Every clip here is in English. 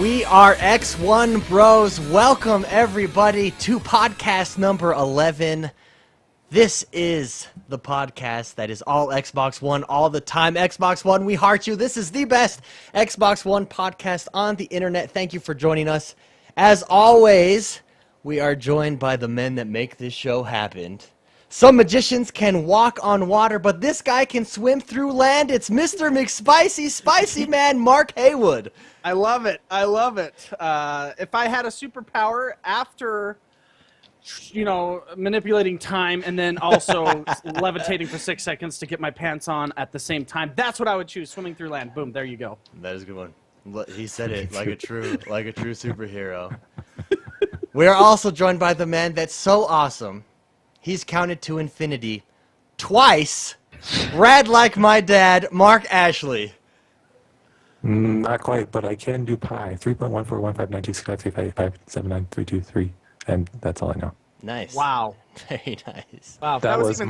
We are X1 Bros. Welcome, everybody, to podcast number 11. This is the podcast that is all Xbox One all the time. Xbox One, we heart you. This is the best Xbox One podcast on the internet. Thank you for joining us. As always, we are joined by the men that make this show happen. Some magicians can walk on water, but this guy can swim through land. It's Mr. McSpicy, Spicy Man, Mark Heywood. I love it. I love it. If I had a superpower after, manipulating time and then also levitating for 6 seconds to get my pants on at the same time, that's what I would choose. Swimming through land. Boom. There you go. That is a good one. He said it like a true superhero. We are also joined by the man that's so awesome. He's counted to infinity twice. Rad like my dad, Mark Ashley. Not quite, but I can do pi. 3.141592653557932, and that's all I know. Nice. Wow. Very nice. Wow. That was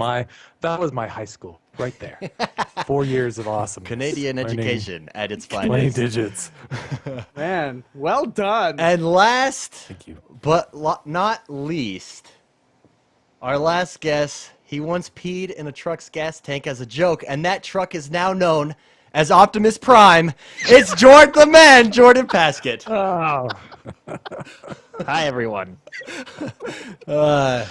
my high school right there. 4 years of awesome. Canadian education at its 20 finest. digits. Man, well done. And last, Thank you. but not least, our last guest, he once peed in a truck's gas tank as a joke, and that truck is now known as Optimus Prime. It's Jordan the Man, Jordan Paskett. Oh. Hi, everyone. I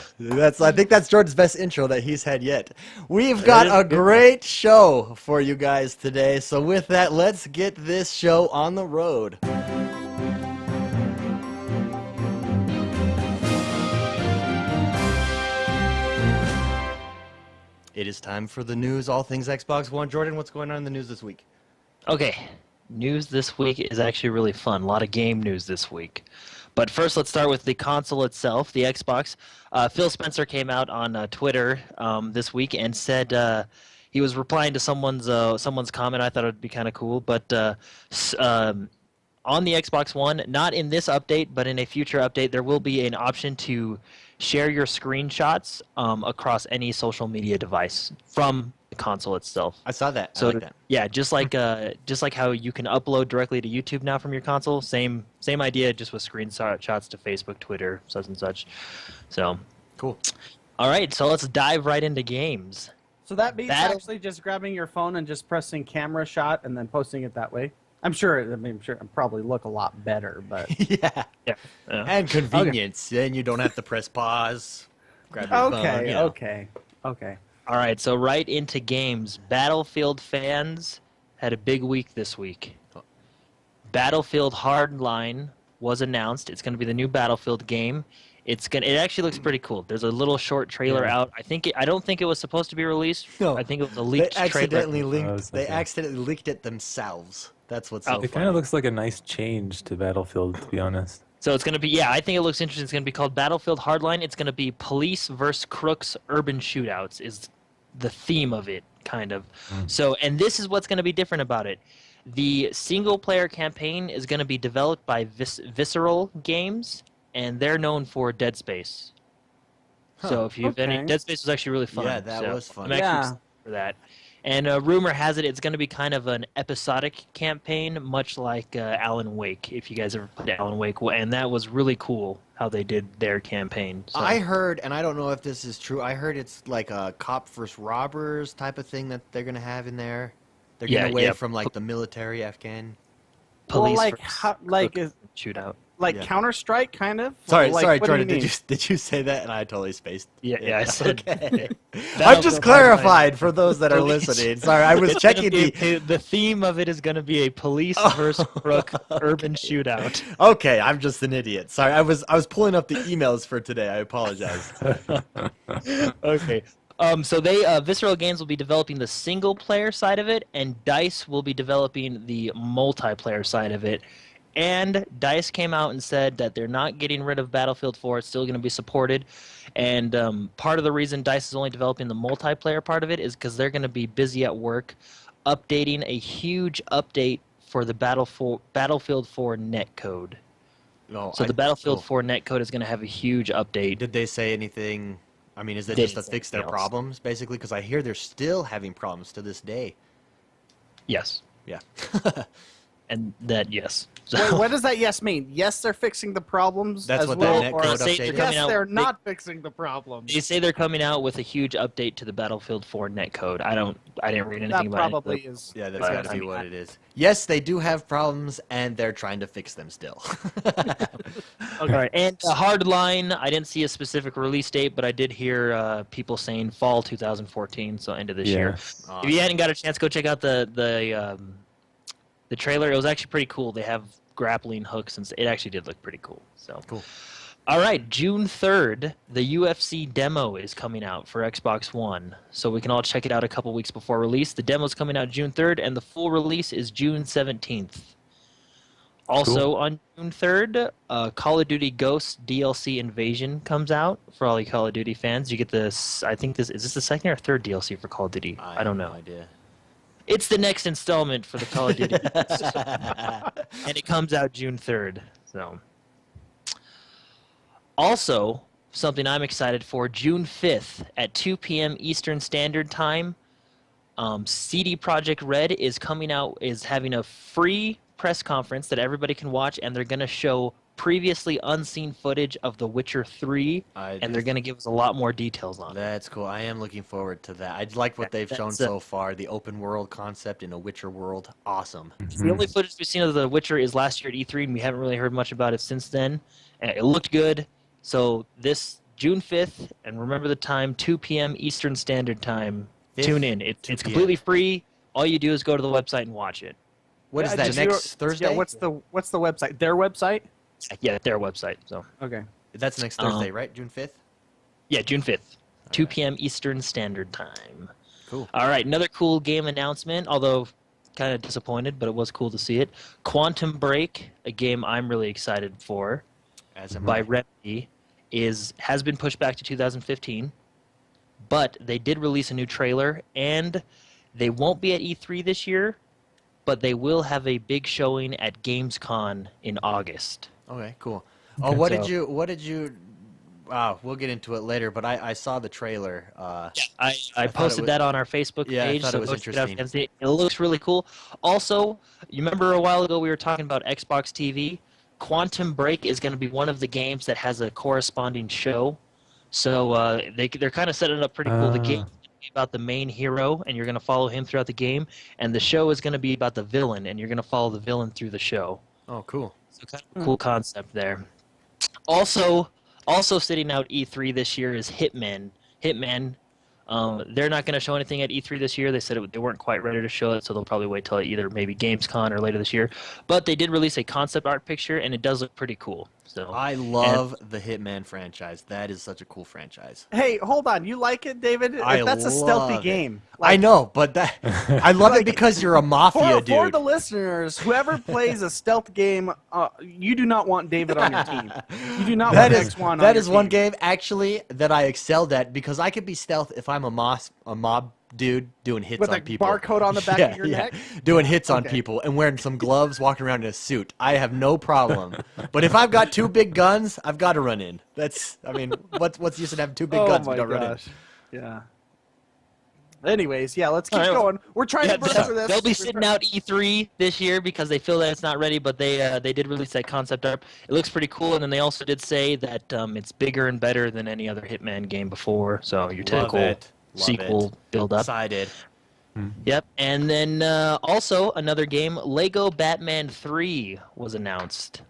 think that's Jordan's best intro that he's had yet. We've got a great show for you guys today, so with that, let's get this show on the road. It is time for the news, all things Xbox One. Jordan, what's going on in the news this week? Okay, news this week is actually really fun. A lot of game news this week. But first, let's start with the console itself, the Xbox. Phil Spencer came out on Twitter this week and said he was replying to someone's comment. I thought it would be kind of cool. But on the Xbox One, not in this update, but in a future update, there will be an option to share your screenshots across any social media device from the console itself. I saw that. So I like that. yeah, just like how you can upload directly to YouTube now from your console, same idea, just with screenshots to Facebook, Twitter, such and such. So Cool. all right, so let's dive right into games. So that means actually just grabbing your phone and just pressing camera shot and then posting it that way? I'm sure it'd probably look a lot better, but Yeah. Yeah. And convenience. Then you don't have to press pause. Grab your phone. You know. okay. All right, so right into games. Battlefield fans had a big week this week. Battlefield Hardline was announced. It's going to be the new Battlefield game. It actually looks pretty cool. There's a little short trailer out. I don't think it was supposed to be released. No. I think it was a leaked They trailer. accidentally leaked it themselves. That's what's so It kind funny. of looks like a nice change to Battlefield, to be honest. So it's going to be, I think it looks interesting. It's going to be called Battlefield Hardline. It's going to be police versus crooks urban shootouts is the theme of it, kind of. So, and this is what's going to be different about it. The single-player campaign is going to be developed by Visceral Games, and they're known for Dead Space. So if you've Okay. Dead Space was actually really fun. Yeah, that so was fun. I'm actually Yeah. excited for that. And rumor has it it's going to be kind of an episodic campaign, much like Alan Wake, if you guys ever played Alan Wake. And that was really cool how they did their campaign. So. I heard, and I don't know if this is true, I heard it's like a cop versus robbers type of thing that they're going to have in there. They're getting away from like the military Afghan. Police well, versus shootout. Yeah. Counter-Strike, kind of? Sorry, what Jordan. do you mean? Did you say that? And I totally spaced. Yeah, I said. Okay. I've Battlefield just Hardline. clarified for those that are Police. listening. Sorry, I was It's gonna checking be the theme of it is going to be a police versus crook urban shootout. Okay, I'm just an idiot. Sorry, I was pulling up the emails for today. I apologize. Okay. So Visceral Games will be developing the single player side of it, and DICE will be developing the multiplayer side of it. And DICE came out and said that they're not getting rid of Battlefield 4. It's still going to be supported. And part of the reason DICE is only developing the multiplayer part of it is because they're going to be busy at work updating a huge update for the Battlefield 4 netcode. No, So the Battlefield 4 netcode is going to have a huge update. Did they say anything? I mean, is it They just to didn't say fix their anything else. problems, basically? Because I hear they're still having problems to this day. Yes. Yeah. And that, yes. So, Wait, what does that yes mean? Yes, they're fixing the problems That's as what well, that or netcode say they're update coming is? yes, out- they're they- not fixing the problems. they say they're coming out with a huge update to the Battlefield 4 netcode. I didn't read anything That about probably it. is. Yeah, that's But, got to I be mean, what it is. Yes, they do have problems, and they're trying to fix them still. All right, and Hardline, I didn't see a specific release date, but I did hear people saying fall 2014, so end of this year. Awesome. If you hadn't got a chance, go check out the trailer. It was actually pretty cool. They have grappling hooks, and it actually did look pretty cool. So Cool. All right, June 3rd, the UFC demo is coming out for Xbox One, so we can all check it out a couple weeks before release. The demo's coming out June 3rd, and the full release is June 17th. Also on June 3rd, Call of Duty Ghosts DLC Invasion comes out for all you Call of Duty fans. You get this, I think is this the second or third DLC for Call of Duty? I don't know. No idea. It's the next installment for the Call of Duty, and it comes out June 3rd. So, also something I'm excited for, June 5th at 2 p.m. Eastern Standard Time. CD Projekt Red is having a free press conference that everybody can watch, and they're going to show previously unseen footage of The Witcher 3, and they're going to give us a lot more details on it. That's cool. I am looking forward to that. I like what they've shown so far. The open world concept in a Witcher world. Awesome. The only footage we've seen of The Witcher is last year at E3, and we haven't really heard much about it since then. And it looked good. So this June 5th, and remember the time, 2 p.m. Eastern Standard Time. Tune in. It's completely free. All you do is go to the website and watch it. What is that, next Thursday? Yeah, what's the website? Their website? Yeah, their website. So Okay. That's next Thursday, right? June 5th? yeah, June 5th, 2 right. p.m. Eastern Standard Time. Cool. All right, another cool game announcement, although kind of disappointed, but it was cool to see it. Quantum Break, a game I'm really excited for, As am by I. Remedy, has been pushed back to 2015, but they did release a new trailer, and they won't be at E3 this year, but they will have a big showing at Gamescom in August. Okay, cool. Oh, Okay. what So- did you? Wow, we'll get into it later. But I saw the trailer. I thought it posted was- that on our Facebook Yeah, I page. thought So it was go check it out, interesting. fans. It looks really cool. Also, you remember a while ago we were talking about Xbox TV? Quantum Break is going to be one of the games that has a corresponding show. So they're kind of setting it up pretty cool. The game is gonna be about the main hero, and you're going to follow him throughout the game. And the show is going to be about the villain, and you're going to follow the villain through the show. Oh, cool. So kind of a cool concept there. Also sitting out E3 this year is Hitman. They're not going to show anything at E3 this year. They said they weren't quite ready to show it, so they'll probably wait till either maybe Gamescom or later this year. But they did release a concept art picture, and it does look pretty cool. So I love the Hitman franchise. That is such a cool franchise. Hey, hold on. You like it, David? I That's a love stealthy it. game. I know, but that I love it because you're a mafia For dude. the listeners, whoever plays a stealth game, you do not want David on your team. You do not That want is X1 on that your is one team. game actually that I excelled at because I could be stealth if I'm a mob dude doing hits With on a people. barcode on the back of your neck? Doing hits on Okay. people and wearing some gloves, walking around in a suit. I have no problem. But if I've got two big guns, I've got to run in. What's the use in having two big guns if Oh my you don't run in? gosh. Yeah. Anyways, yeah, let's keep All right. going. We're trying Yeah, to burn through this. they'll be We're sitting try- out E3 this year because they feel that it's not ready, but they did release that concept art. It looks pretty cool, and then they also did say that it's bigger and better than any other Hitman game before. So your typical Love sequel build up. Excited. Yep, and then also another game, Lego Batman 3 was announced.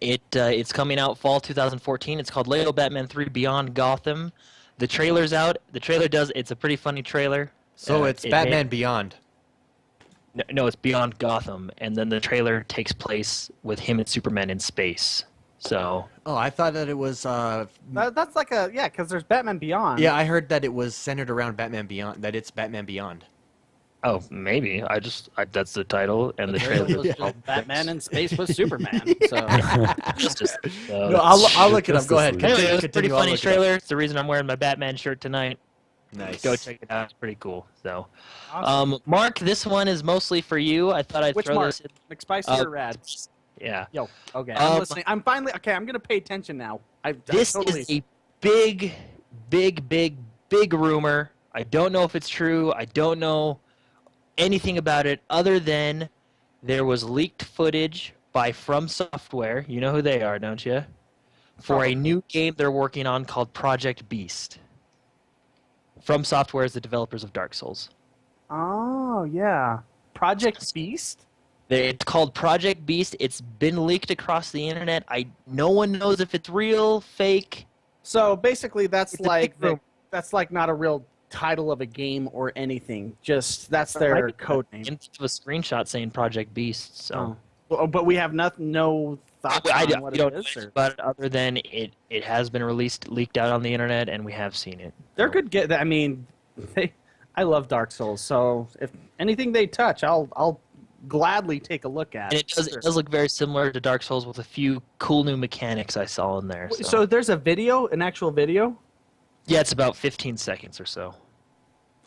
It's coming out fall 2014. It's called Lego Batman 3 Beyond Gotham. The trailer's out. It's a pretty funny trailer. So it's Batman Beyond. No, it's Beyond Gotham, and then the trailer takes place with him and Superman in space. So Oh, I thought that it was That's like because there's Batman Beyond. yeah, I heard that it was centered around Batman Beyond, that it's Batman Beyond. oh, maybe that's the title, and the Trailer trailer. was just Batman in space with Superman. So It's just, No, I'll look it up. Go ahead. Justice Anyway, it was a Continue, pretty I'll funny look it up. trailer. It's the reason I'm wearing my Batman shirt tonight. Nice. Go check it out. It's pretty cool. So, Awesome. Mark, this one is mostly for you. I thought I'd Which throw Mark? this in. McSpicy or Rad? Yeah. Yo, okay. I'm Um, listening. I'm finally okay. I'm gonna pay attention now. This totally, is a big rumor. I don't know if it's true. I don't know anything about it other than there was leaked footage by From Software. You know who they are, don't you? For a new game they're working on called Project Beast. From Software is the developers of Dark Souls. Oh yeah, Project Beast. It's called Project Beast. It's been leaked across the internet. No one knows if it's real, fake. So basically, that's It's a big rumor. that's like not a real title of a game or anything. Just that's their code name. And a screenshot saying Project Beast. So. Oh. Well, but we have no thoughts on what we don't it is. know Or... about it other than it has been leaked out on the internet, and we have seen it. They're good. I mean, I love Dark Souls, so if anything they touch, I'll gladly take a look at. And it does look very similar to Dark Souls with a few cool new mechanics I saw in there. So there's an actual video. Yeah, it's about 15 seconds or so.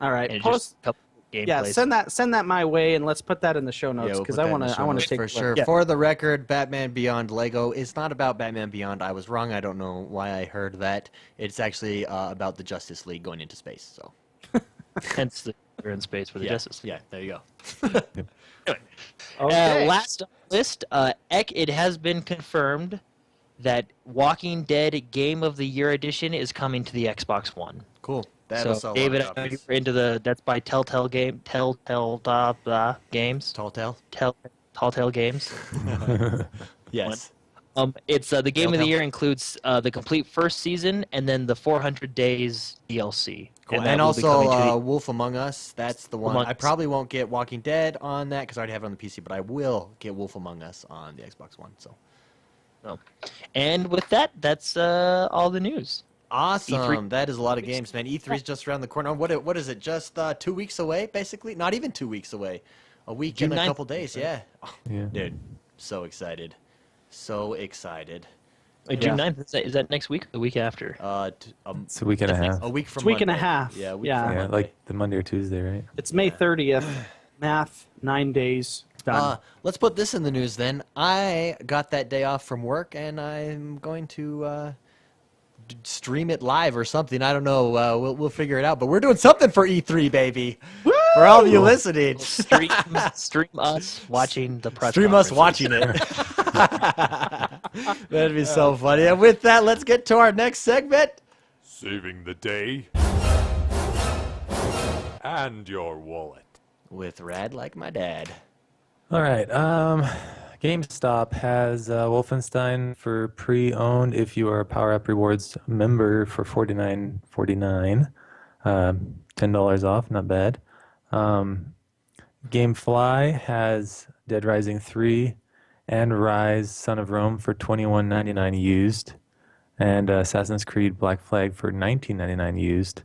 All right, And post. a couple gameplays. Yeah, send that my way, and let's put that in the show notes we'll because put I that in want the show to notes take for a look. sure. Yeah. For the record, Batman Beyond Lego is not about Batman Beyond. I was wrong. I don't know why I heard that. It's actually about the Justice League going into space. So. Hence they're in space for the Justice League. Yeah, there you go. Okay. Last on the list, it has been confirmed that Walking Dead Game of the Year Edition is coming to the Xbox One. Cool. That So is a David, lot I of know you're into that's by Telltale Games. Tall tale. Telltale Games. Yes. It's the Game of the Telltale. Year includes the complete first season and then the 400 days DLC. Cool. that And will be coming to also the- Wolf Among Us. That's the one. Among I Us. probably won't get Walking Dead on that because I already have it on the PC, but I will get Wolf Among Us on the Xbox One. So And with that, that's all the news. awesome. E3. That is a lot of games, man. E3 is just around the corner. What is it? Just 2 weeks away, basically? Not even 2 weeks away. A week June and a 9th. couple days. Yeah. Oh, Yeah. dude, so excited. So excited. Wait, June 9th, is that next week or the week after? It's a week and a half. A week from It's a week and a Monday. half. Yeah, a week Yeah. from Yeah, Monday. like the Monday or Tuesday, right? It's May 30th. Math, 9 days. Done. Let's put this in the news then. I got that day off from work, and I'm going to stream it live or something. I don't know. We'll figure it out. But we're doing something for E3, baby. For all of you listening, Stream us watching the press stream us conferences. watching it. That'd be so funny. And with that, let's get to our next segment. Saving the day and your wallet. With Rad Like My Dad. All right. GameStop has Wolfenstein for pre-owned if you are a Power Up Rewards member for $49.49. $10 off, not bad. GameFly has Dead Rising 3 and Rise Son of Rome for $21.99 used, and Assassin's Creed Black Flag for $19.99 used.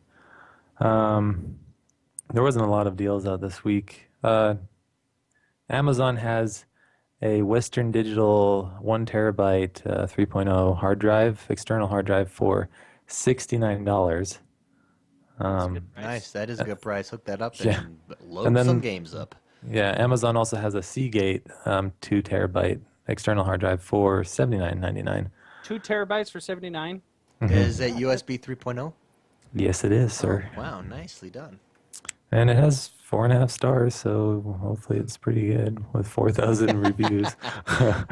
There wasn't a lot of deals out this week. Amazon has a Western Digital 1 terabyte 3.0 hard drive, external hard drive for $69. Nice. That is a good price. Hook that up Yeah. and load And then- some games up. Yeah, Amazon also has a Seagate 2 terabyte external hard drive for $79.99. 2 terabytes for 79. Is it USB 3.0? Yes, it is, sir. Oh, wow, nicely done. And it has 4.5 stars, so hopefully it's pretty good with 4,000 reviews.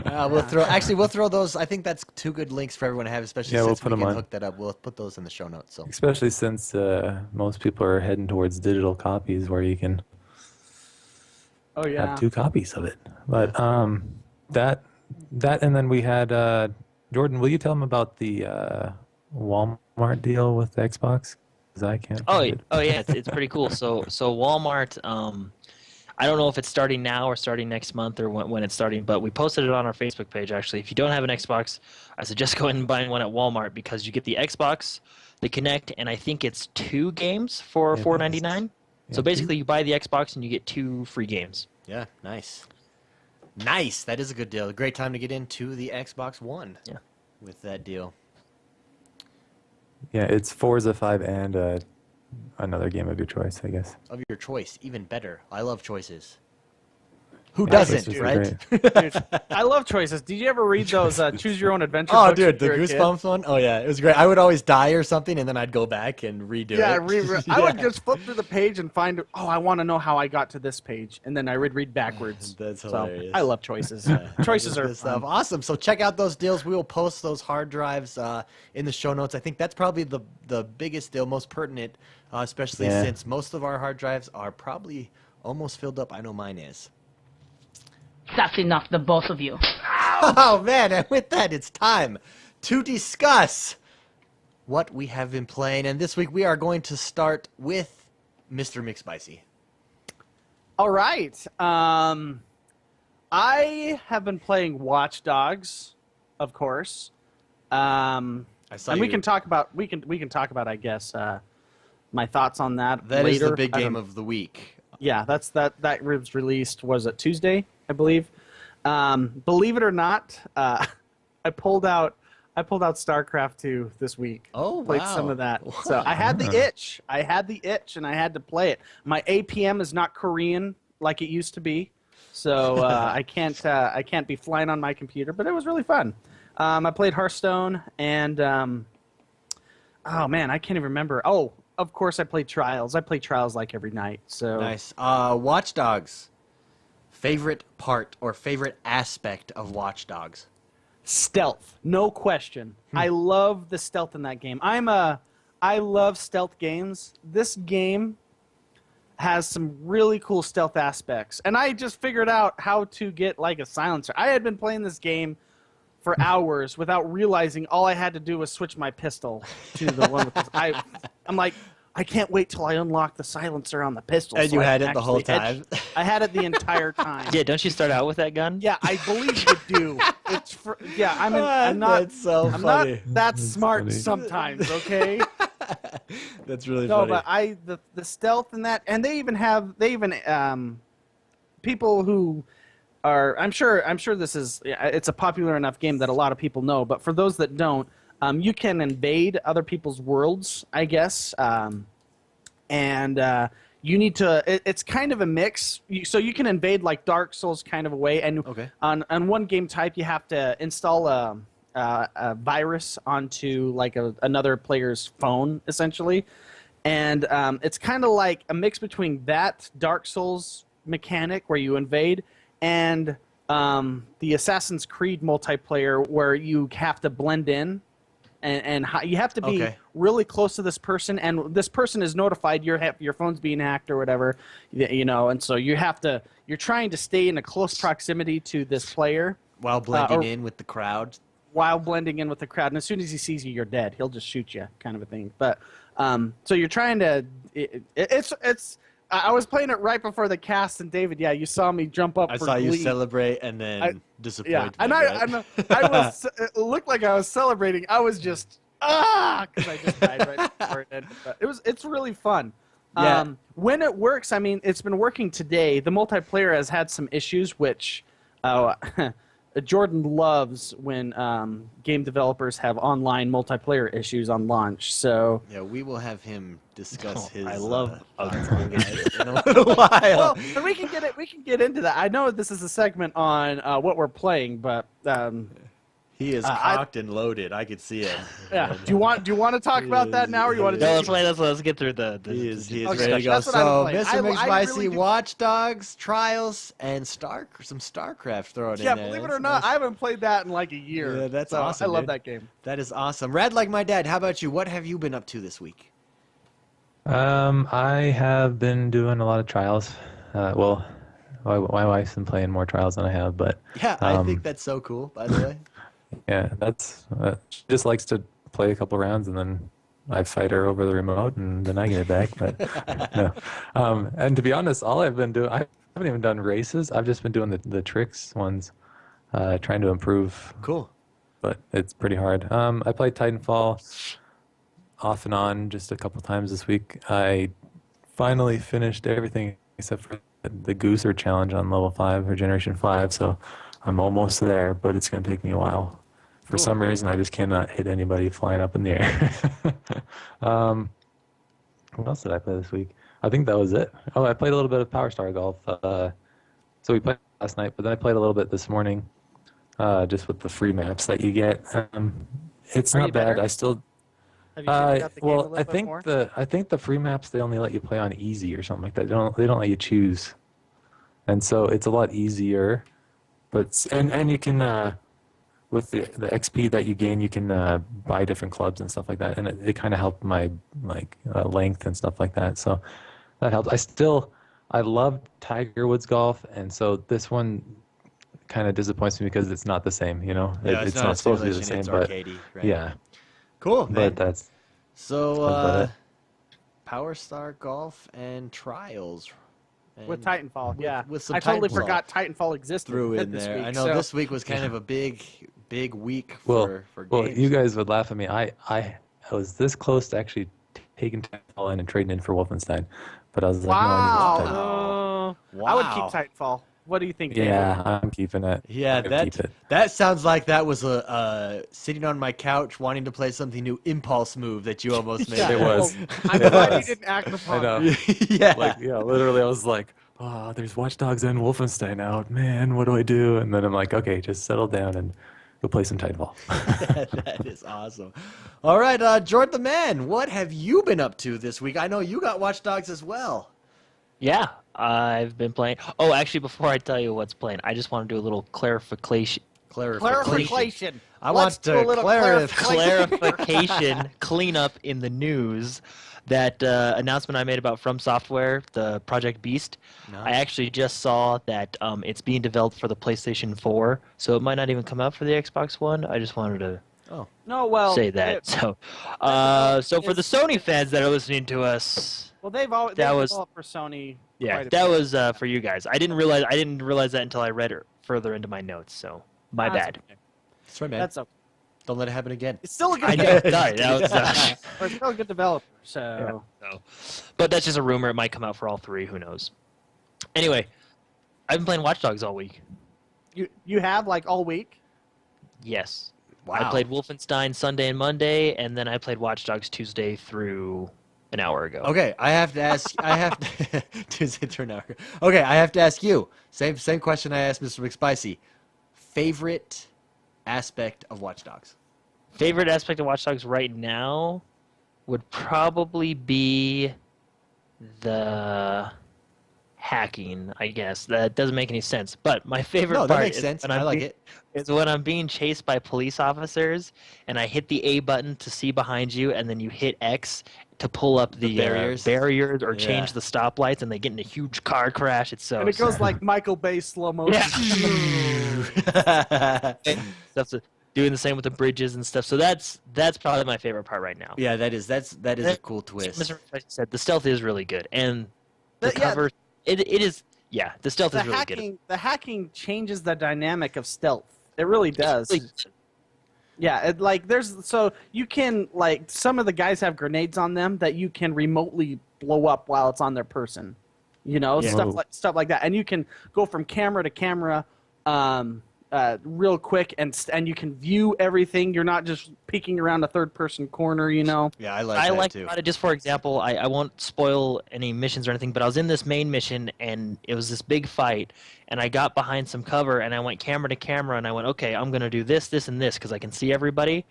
We'll throw those. I think that's two good links for everyone to have, especially Yeah, we'll since put we them can on. hook that up. We'll put those in the show notes. So Especially since most people are heading towards digital copies where you can Oh yeah. have 2 copies of it. But that and then we had Jordan, will you tell them about the Walmart deal with the Xbox? 'Cause I can't. find it. Yeah, it's pretty cool. So Walmart, I don't know if it's starting now or starting next month or when it's starting, but we posted it on our Facebook page actually. If you don't have an Xbox, I suggest going and buying one at Walmart because you get the Xbox, the Kinect, and I think it's 2 games for Yeah, $4.99. So yeah, basically, you buy the Xbox and you get 2 free games. yeah, nice. Nice. That is a good deal. A great time to get into the Xbox One. Yeah. With that deal. Yeah, it's Forza 5 and another game of your choice, I guess. Of your choice, even better. I love choices. Who Yeah, doesn't, Choices are right? great. Dude, I love choices. Did you ever read those Choose Your Own Adventure Oh, books? dude, the when you were a kid? Goosebumps one. Oh yeah, it was great. I would always die or something, and then I'd go back and redo Yeah, it. I would just flip through the page and find, oh, I want to know how I got to this page, and then I would read backwards. That's So, hilarious. I love choices. Yeah, Choices are good stuff. fun. Awesome. So check out those deals. We will post those hard drives in the show notes. I think that's probably the biggest deal, most pertinent, especially Yeah. since most of our hard drives are probably almost filled up. I know mine is. That's enough, the both of you. Oh man! And with that, it's time to discuss what we have been playing. And this week we are going to start with Mr. McSpicy. All right. I have been playing Watch Dogs, of course. I saw And you. we can talk about I guess my thoughts on that That later. is the big I don't- game of the week. Yeah, that was released, was it Tuesday, I believe. Believe it or not, I pulled out StarCraft 2 this week. Oh, Played wow. some of that. So I had the itch. I had the itch and I had to play it. My APM is not Korean like it used to be. So I can't be flying on my computer, but it was really fun. I played Hearthstone and oh man, I can't even remember. Oh, of course I played Trials. I play Trials like every night. So Nice. Watch Dogs. Favorite part or favorite aspect of Watch Dogs? stealth, no question. I love the stealth in that game. I love stealth games. This game has some really cool stealth aspects, and I just figured out how to get like a silencer. I had been playing this game for hours without realizing all I had to do was switch my pistol to the one with the, I'm like, I can't wait till I unlock the silencer on the pistol. And so you I had can it the whole actually time? I had it the entire time. Yeah, don't you start out with that gun? Yeah, I believe you do. It's for, yeah. I'm not. That's so I'm funny. not that smart funny. sometimes. Okay. That's really No, funny. but the stealth in that, and they even people who are. I'm sure this is. It's a popular enough game that a lot of people know. But for those that don't, you can invade other people's worlds, I guess. And you need to. It's kind of a mix. So you can invade like Dark Souls kind of a way, and Okay. on one game type you have to install a virus onto like another player's phone, essentially, and it's kind of like a mix between that Dark Souls mechanic where you invade and the Assassin's Creed multiplayer where you have to blend in. And you have to be Okay. really close to this person, and this person is notified your phone's being hacked or whatever, and so you're trying to stay in a close proximity to this player While blending or- in with the crowd. while blending in with the crowd. And as soon as he sees you, you're dead. He'll just shoot you, kind of a thing. But so you're trying to. It's. I was playing it right before the cast, and David, yeah, you saw me jump up. I for saw you glee. celebrate and then disappoint Yeah, me. and right? I was. It looked like I was celebrating. I was just because I just died right before it ended. But it's really fun. Yeah. When it works, I mean, it's been working today. The multiplayer has had some issues, which Jordan loves when game developers have online multiplayer issues on launch. So. Yeah, we will have him discuss his. I love in a little while. Well, but we can get it. We can get into that. I know this is a segment on what we're playing, but He is cocked and loaded. I could see it. yeah. Do you want to talk about that now, or you want to? No, let's get through the He is Okay, ready to go. that's what I've So, been Mr. playing. I McSpicy, really do- Watch Dogs, Trials, and some StarCraft thrown Yeah, in there. believe it That's or not, nice. I haven't played that in like a year. Yeah, that's So awesome, I love dude. that game. That is awesome. Rad like my dad. How about you? What have you been up to this week? I have been doing a lot of trials. Well, my wife's been playing more trials than I have, but Yeah, I think that's so cool, by the way. yeah, that's she just likes to play a couple rounds and then I fight her over the remote and then I get it back. But no, and to be honest, all I've been doing, I haven't even done races. I've just been doing the tricks ones, trying to improve. Cool. But it's pretty hard. I played Titanfall off and on just a couple times this week. I finally finished everything except for the Gooser challenge on level 5 or Generation 5, so I'm almost there, but it's going to take me a while. For some reason, I just cannot hit anybody flying up in the air. What else did I play this week? I think that was it. Oh, I played a little bit of Power Star Golf. So we played last night, but then I played a little bit this morning, just with the free maps that you get. It's Are not you bad. better? I still. Have you figured out the game a Well, little I bit think more? the free maps they only let you play on easy or something like that. They don't let you choose, and so it's a lot easier. But and you can with the XP that you gain, you can buy different clubs and stuff like that, and it kind of helped my length and stuff like that. So that helped. I love Tiger Woods golf, and so this one kind of disappoints me because it's not the same. Yeah, It's not a not supposed to be the simulation, same, it's but arcadey, right? yeah, Cool, man. but that's So, about it. Power Star Golf and Trials. With And Titanfall, yeah. with some I totally Titanfall forgot Titanfall existed threw in this there. week. I know so. this week was kind of a big week Well, for well, games. you guys would laugh at me. I was this close to actually taking Titanfall in and trading in for Wolfenstein, but I was like, no, I need this Wow. Titanfall. Wow. I would keep Titanfall. What do you think, David? Yeah, I'm keeping it. Yeah, I would keep it. that sounds like that was a sitting on my couch wanting to play something new impulse move that you almost made. Yeah, It was. I'm It glad you was. didn't act I upon know. that. Yeah. Literally, I was like, oh, there's Watch Dogs and Wolfenstein out. Man, what do I do? And then I'm like, okay, just settle down and go play some Titanfall. That is awesome. All right, Jordan the Man, what have you been up to this week? I know you got Watch Dogs as well. Yeah, I've been playing. Oh, actually, before I tell you what's playing, I just want to do a little clarification. Clarification. I Let's want do a to little Clarification, cleanup in the news. That announcement I made about From Software, the Project Beast. I actually just saw that it's being developed for the PlayStation 4, so it might not even come out for the Xbox One. I just wanted to No, well, say that. So for the Sony fans that are listening to us, Well, they've always That was- developed for Sony. yeah, quite a that bit. was for you guys. I didn't realize that until I read it further into my notes. So my That's bad. okay. That's right, man. That's okay. Don't let it happen again. It's still a good. I know. Sorry, that was. We're still a good developer. So So, but that's just a rumor. It might come out for all three. Who knows? Anyway, I've been playing Watch Dogs all week. you have like all week. Yes. Wow. I played Wolfenstein Sunday and Monday, and then I played Watch Dogs Tuesday through an hour ago. Okay, I have to ask. I have to Tuesday through an hour. Okay, I have to ask you. Same question I asked Mr. McSpicy. Favorite aspect of Watch Dogs? Favorite aspect of Watch Dogs right now would probably be the hacking, I guess. That doesn't make any sense. But my favorite No, part that makes is sense. when I like it. is when I'm being chased by police officers and I hit the A button to see behind you, and then you hit X to pull up the barriers or change Yeah. the stoplights, and they get in a huge car crash. It's so And it goes like Michael Bay slow motion. stuff doing the same with the bridges and stuff. So that's probably my favorite part right now. Yeah, that is a cool twist. Mr. Spicy said the stealth is really good, and the Yeah. cover it is the stealth The is really good. hacking changes the dynamic of stealth. It really does. Really- Yeah, so you can some of the guys have grenades on them that you can remotely blow up while it's on their person. Yeah. Stuff like that, and you can go from camera to camera, real quick, and you can view everything. You're not just peeking around a third person corner. Yeah, I like I that like too. about it. Just for example, I won't spoil any missions or anything, but I was in this main mission and it was this big fight, and I got behind some cover and I went camera to camera and I went, okay, I'm gonna do this, this, and this because I can see everybody,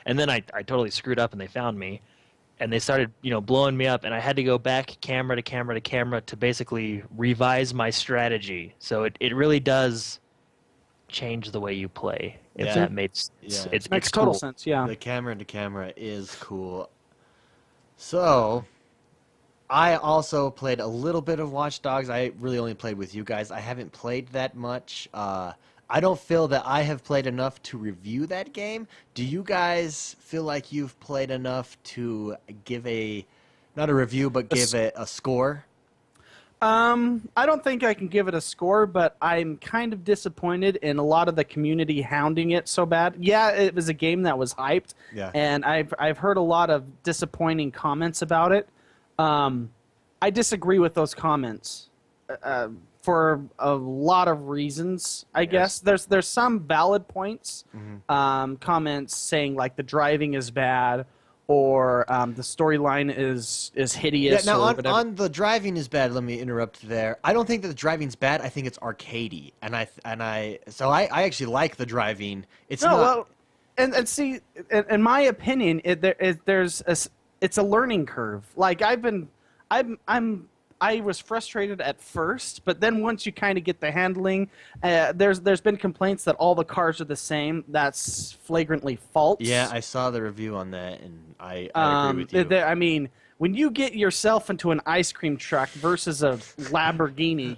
and then I totally screwed up and they found me, and they started blowing me up, and I had to go back camera to camera to camera to basically revise my strategy. So it really does change the way you play. If Yeah. that makes sense. Yeah. It's Makes cool. total sense. Yeah. The camera to camera is cool. So, I also played a little bit of Watch Dogs. I really only played with you guys. I haven't played that much. I don't feel that I have played enough to review that game. Do you guys feel like you've played enough to give not a review, but give it a score? I don't think I can give it a score, but I'm kind of disappointed in a lot of the community hounding it so bad. Yeah, it was a game that was hyped, Yeah. and I've heard a lot of disappointing comments about it. I disagree with those comments for a lot of reasons. I guess there's some valid points. Comments saying like the driving is bad, or the storyline is hideous. Yeah, now or whatever. on the driving is bad. Let me interrupt there. I don't think that the driving's bad. I think it's arcadey, and I actually like the driving. It's No, not. well, and see, in my opinion, it's a learning curve. Like I was frustrated at first, but then once you kind of get the handling, there's been complaints that all the cars are the same. That's flagrantly false. Yeah, I saw the review on that, and I agree with you. I mean, when you get yourself into an ice cream truck versus a Lamborghini,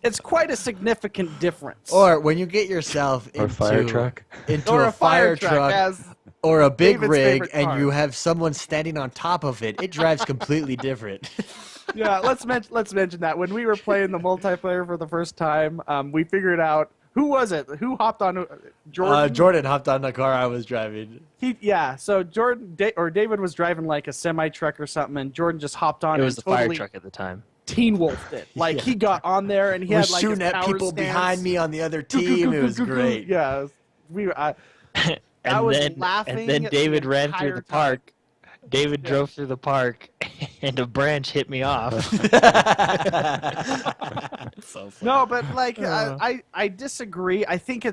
it's quite a significant difference. Or when you get yourself into Or a fire truck. into Or a fire truck, truck, as or a big David's rig, favorite and car. you have someone standing on top of it, it drives completely different. Yeah, let's mention that when we were playing the multiplayer for the first time, we figured out who was it? Who hopped on Jordan? Jordan hopped on the car I was driving. So David was driving like a semi truck or something, and Jordan just hopped on. It was and the fire totally truck at the time. Teen wolfed it. Like he got on there and he was had like shooting his at power people stance. behind me on the other team. It was great. Yeah, I And was then, laughing. And then the David ran through entire the time. park. David drove through the park, and a branch hit me off. So funny. No, but like I disagree. I think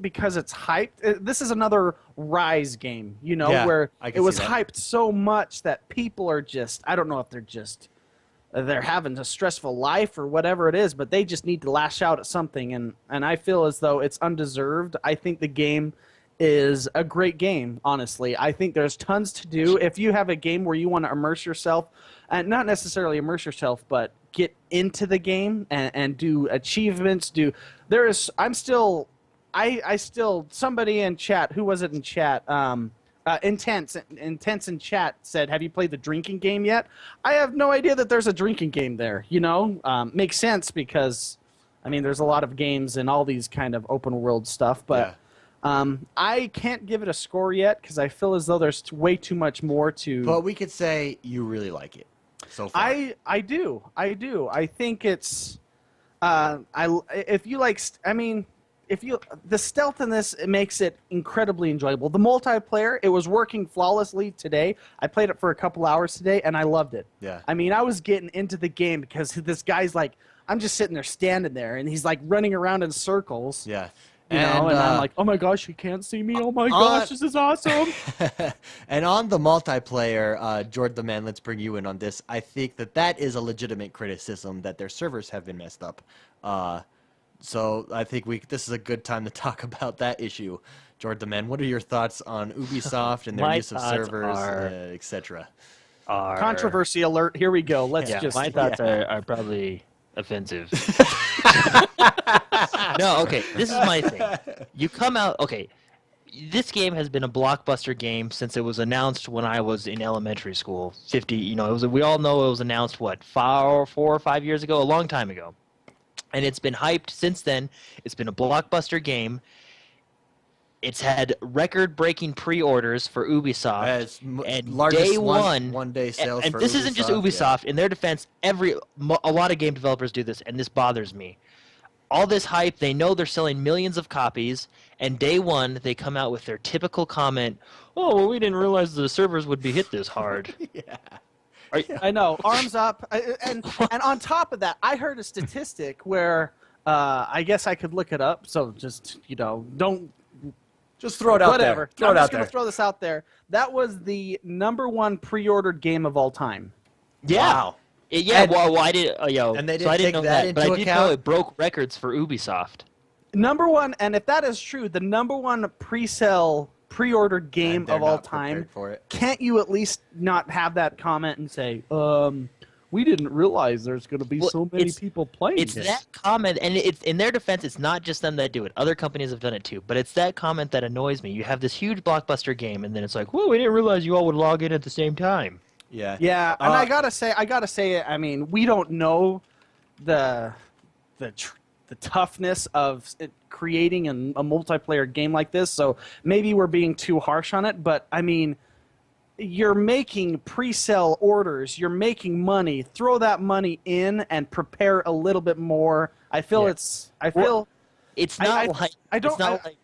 because it's hyped. This is another Rise game, Yeah, where I it can was see that. hyped so much that people are just. I don't know if they're having a stressful life or whatever it is, but they just need to lash out at something, and I feel as though it's undeserved. I think the game is a great game, honestly. I think there's tons to do. If you have a game where you want to immerse yourself, and not necessarily immerse yourself, but get into the game and do achievements, somebody in chat, who was it in chat? Intense in chat said, have you played the drinking game yet? I have no idea that there's a drinking game there, makes sense because, I mean, there's a lot of games in all these kind of open world stuff, but Yeah. I can't give it a score yet because I feel as though there's way too much more to. But we could say you really like it so far. I do. I think it's. If you like, the stealth in this, it makes it incredibly enjoyable. The multiplayer, it was working flawlessly today. I played it for a couple hours today, and I loved it. Yeah. I mean, I was getting into the game because this guy's like, I'm just sitting there standing there, and he's like running around in circles. Yeah. And I'm like, oh my gosh, he can't see me. Oh my gosh, this is awesome. And on the multiplayer, Jordan the Man, let's bring you in on this. I think that is a legitimate criticism that their servers have been messed up. So I think this is a good time to talk about that issue. Jordan the Man, what are your thoughts on Ubisoft and their My use of thoughts servers, are- etc.? Controversy alert. Here we go. Let's just. My thoughts are probably offensive. No, okay. This is my thing. You come out. Okay, this game has been a blockbuster game since it was announced when I was in elementary school. 50. We all know it was announced 4 or 5 years ago, a long time ago, and it's been hyped since then. It's been a blockbuster game. It's had record-breaking pre-orders for Ubisoft, and Largest day one, one-day sales and for this isn't just Ubisoft. In their defense, a lot of game developers do this, and this bothers me. All this hype, they know they're selling millions of copies, and day one, they come out with their typical comment, "Oh, well, we didn't realize the servers would be hit this hard." I know, arms up, and on top of that, I heard a statistic where I guess I could look it up. So just don't. Just throw it out Whatever. there. I'm just going to throw this out there. That was the #1 pre-ordered game of all time. Yeah. Wow. Yeah, And- well, I did. And they so I didn't didn't take know that but I into did know account? it broke records for Ubisoft. #1, and if that is true, the #1 pre-ordered game And they're of all not time. prepared for it. Can't you at least not have that comment and say, we didn't realize there's going to be Well, so many it's- people playing It's this. that comment, and it's in their defense, it's not just them that do it. Other companies have done it too. But it's that comment that annoys me. You have this huge blockbuster game, and then it's like, "Whoa, we didn't realize you all would log in at the same time." Yeah. Yeah, and I gotta say, I mean, we don't know the toughness of creating a multiplayer game like this, so maybe we're being too harsh on it. But I mean, you're making pre-sale orders, you're making money. Throw that money in and prepare a little bit more. I feel Yeah. it's. I feel. It's I- not I- like I don't- It's not I- like.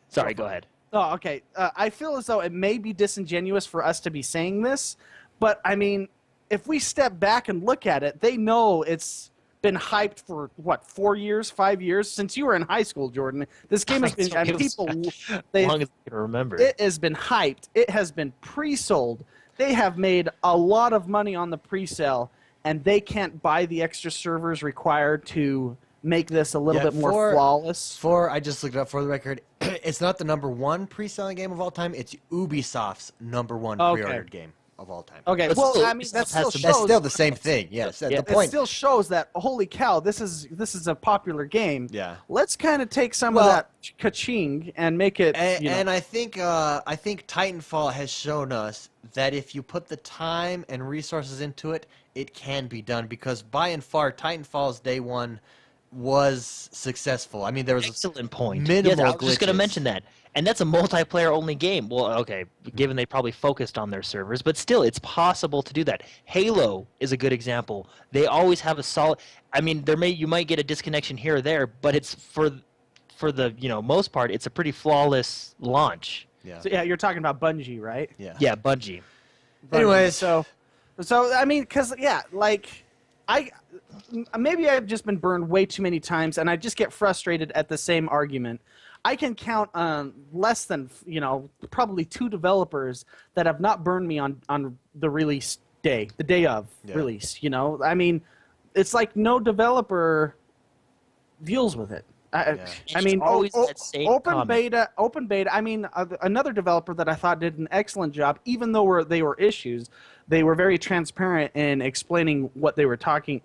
Sorry, go ahead. Oh, okay. I feel as though it may be disingenuous for us to be saying this, but I mean, if we step back and look at it, they know it's been hyped for what 4 years, 5 years since you were in high school, Jordan. This game has been, and people, As long as I can remember. it has been hyped. It has been pre-sold. They have made a lot of money on the pre-sale, and they can't buy the extra servers required to make this a little bit more flawless. I just looked it up for the record. It's not the #1 pre-selling game of all time. It's Ubisoft's #1 pre-ordered game of all time. Okay, But well, still, I mean, that still shows. That's still the same thing. Yes, Yeah. the point. It still shows that holy cow, this is a popular game. Yeah. Let's kind of take some of that ka-ching and make it. And I think Titanfall has shown us that if you put the time and resources into it, it can be done. Because by and far, Titanfall's day one was successful. I mean, there was Excellent point. minimal Yes, I was just going to glitches. mention that. And that's a multiplayer only game. Well, okay, given they probably focused on their servers, but still, it's possible to do that. Halo is a good example. They always have a solid. I mean, you might get a disconnection here or there, but it's for the most part, it's a pretty flawless launch. Yeah. So, yeah, you're talking about Bungie, right? Yeah. Yeah, Bungie. Anyways, so I mean, because like maybe I've just been burned way too many times, and I just get frustrated at the same argument. I can count on less than probably 2 developers that have not burned me on the release day, the day of release. I mean, it's like no developer deals with it. I mean, always that same open comment. beta. I mean, another developer that I thought did an excellent job, even though they were issues, they were very transparent in explaining what they were talking.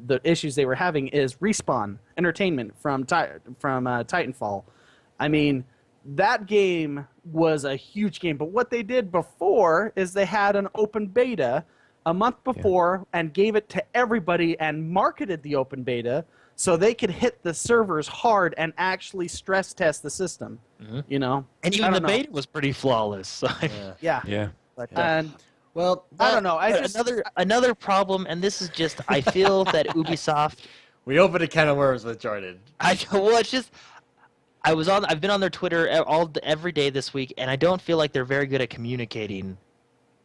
The issues they were having is Respawn Entertainment from Titanfall. I mean, that game was a huge game, but what they did before is they had an open beta a month before and gave it to everybody and marketed the open beta so they could hit the servers hard and actually stress test the system. And I even don't the know. beta was pretty flawless. So Yeah. But And well, I don't know. another problem, and this is just I feel that Ubisoft. we opened a can of worms with Jordan. I've been on their Twitter every day this week, and I don't feel like they're very good at communicating,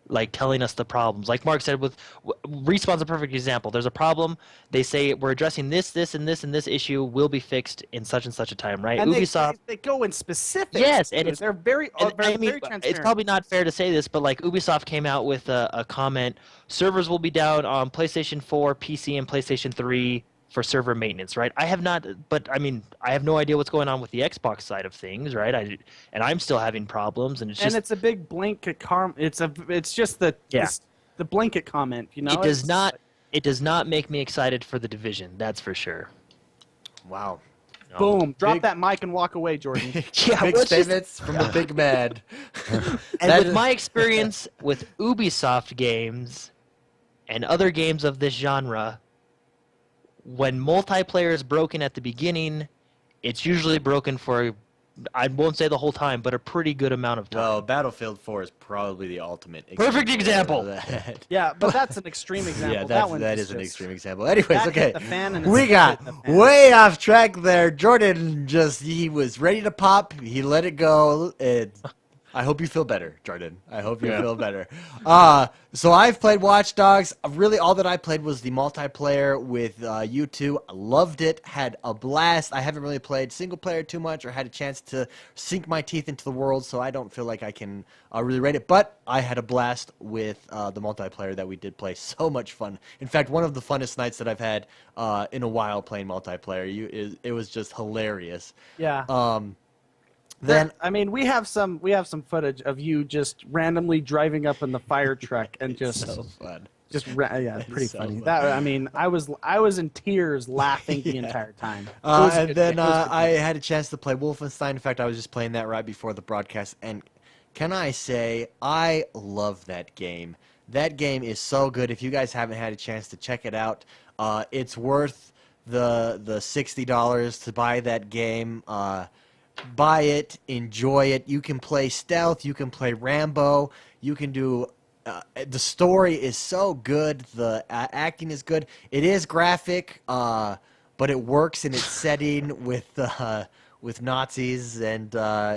like telling us the problems. Like Mark said, Respawn's a perfect example. There's a problem. They say we're addressing this, and this issue will be fixed in such and such a time, right? and Ubisoft. they go in specifics. Yes, and they're very very transparent. it's probably not fair to say this, but like Ubisoft came out with a comment: servers will be down on PlayStation 4, PC, and PlayStation 3 for server maintenance, right? I have no idea what's going on with the Xbox side of things, right? I'm still having problems, and it's a big blanket it's just the blanket comment, It does not make me excited for the Division, that's for sure. Wow. Boom! Drop that mic and walk away, Jordan. Yeah, Big statements from the big man. And with my experience with Ubisoft games and other games of this genre, when multiplayer is broken at the beginning, it's usually broken for, I won't say the whole time, but a pretty good amount of time. Well, Battlefield 4 is probably the ultimate Perfect example. of that. Yeah, but that's an extreme example. Yeah, that that is an extreme example. Anyways, that okay. hit the fan and We it's got hit the fan. way off track there. Jordan he was ready to pop. He let it go. I hope you feel better, Jordan. I hope you feel better. So I've played Watch Dogs. Really, all that I played was the multiplayer with you two. I loved it. Had a blast. I haven't really played single player too much or had a chance to sink my teeth into the world, so I don't feel like I can really rate it. But I had a blast with the multiplayer that we did play. So much fun. In fact, one of the funnest nights that I've had in a while playing multiplayer. It was just hilarious. Yeah. Then we have some footage of you just randomly driving up in the fire truck and just so fun. pretty so funny. fun. I was in tears laughing the entire time. And then I had a chance to play Wolfenstein. In fact, I was just playing that right before the broadcast. And can I say, I love that game. That game is so good. If you guys haven't had a chance to check it out, it's worth the $60 to buy that game. Buy it, enjoy it. You can play stealth. You can play Rambo. You can do. The story is so good. The acting is good. It is graphic, but it works in its setting with with Nazis, and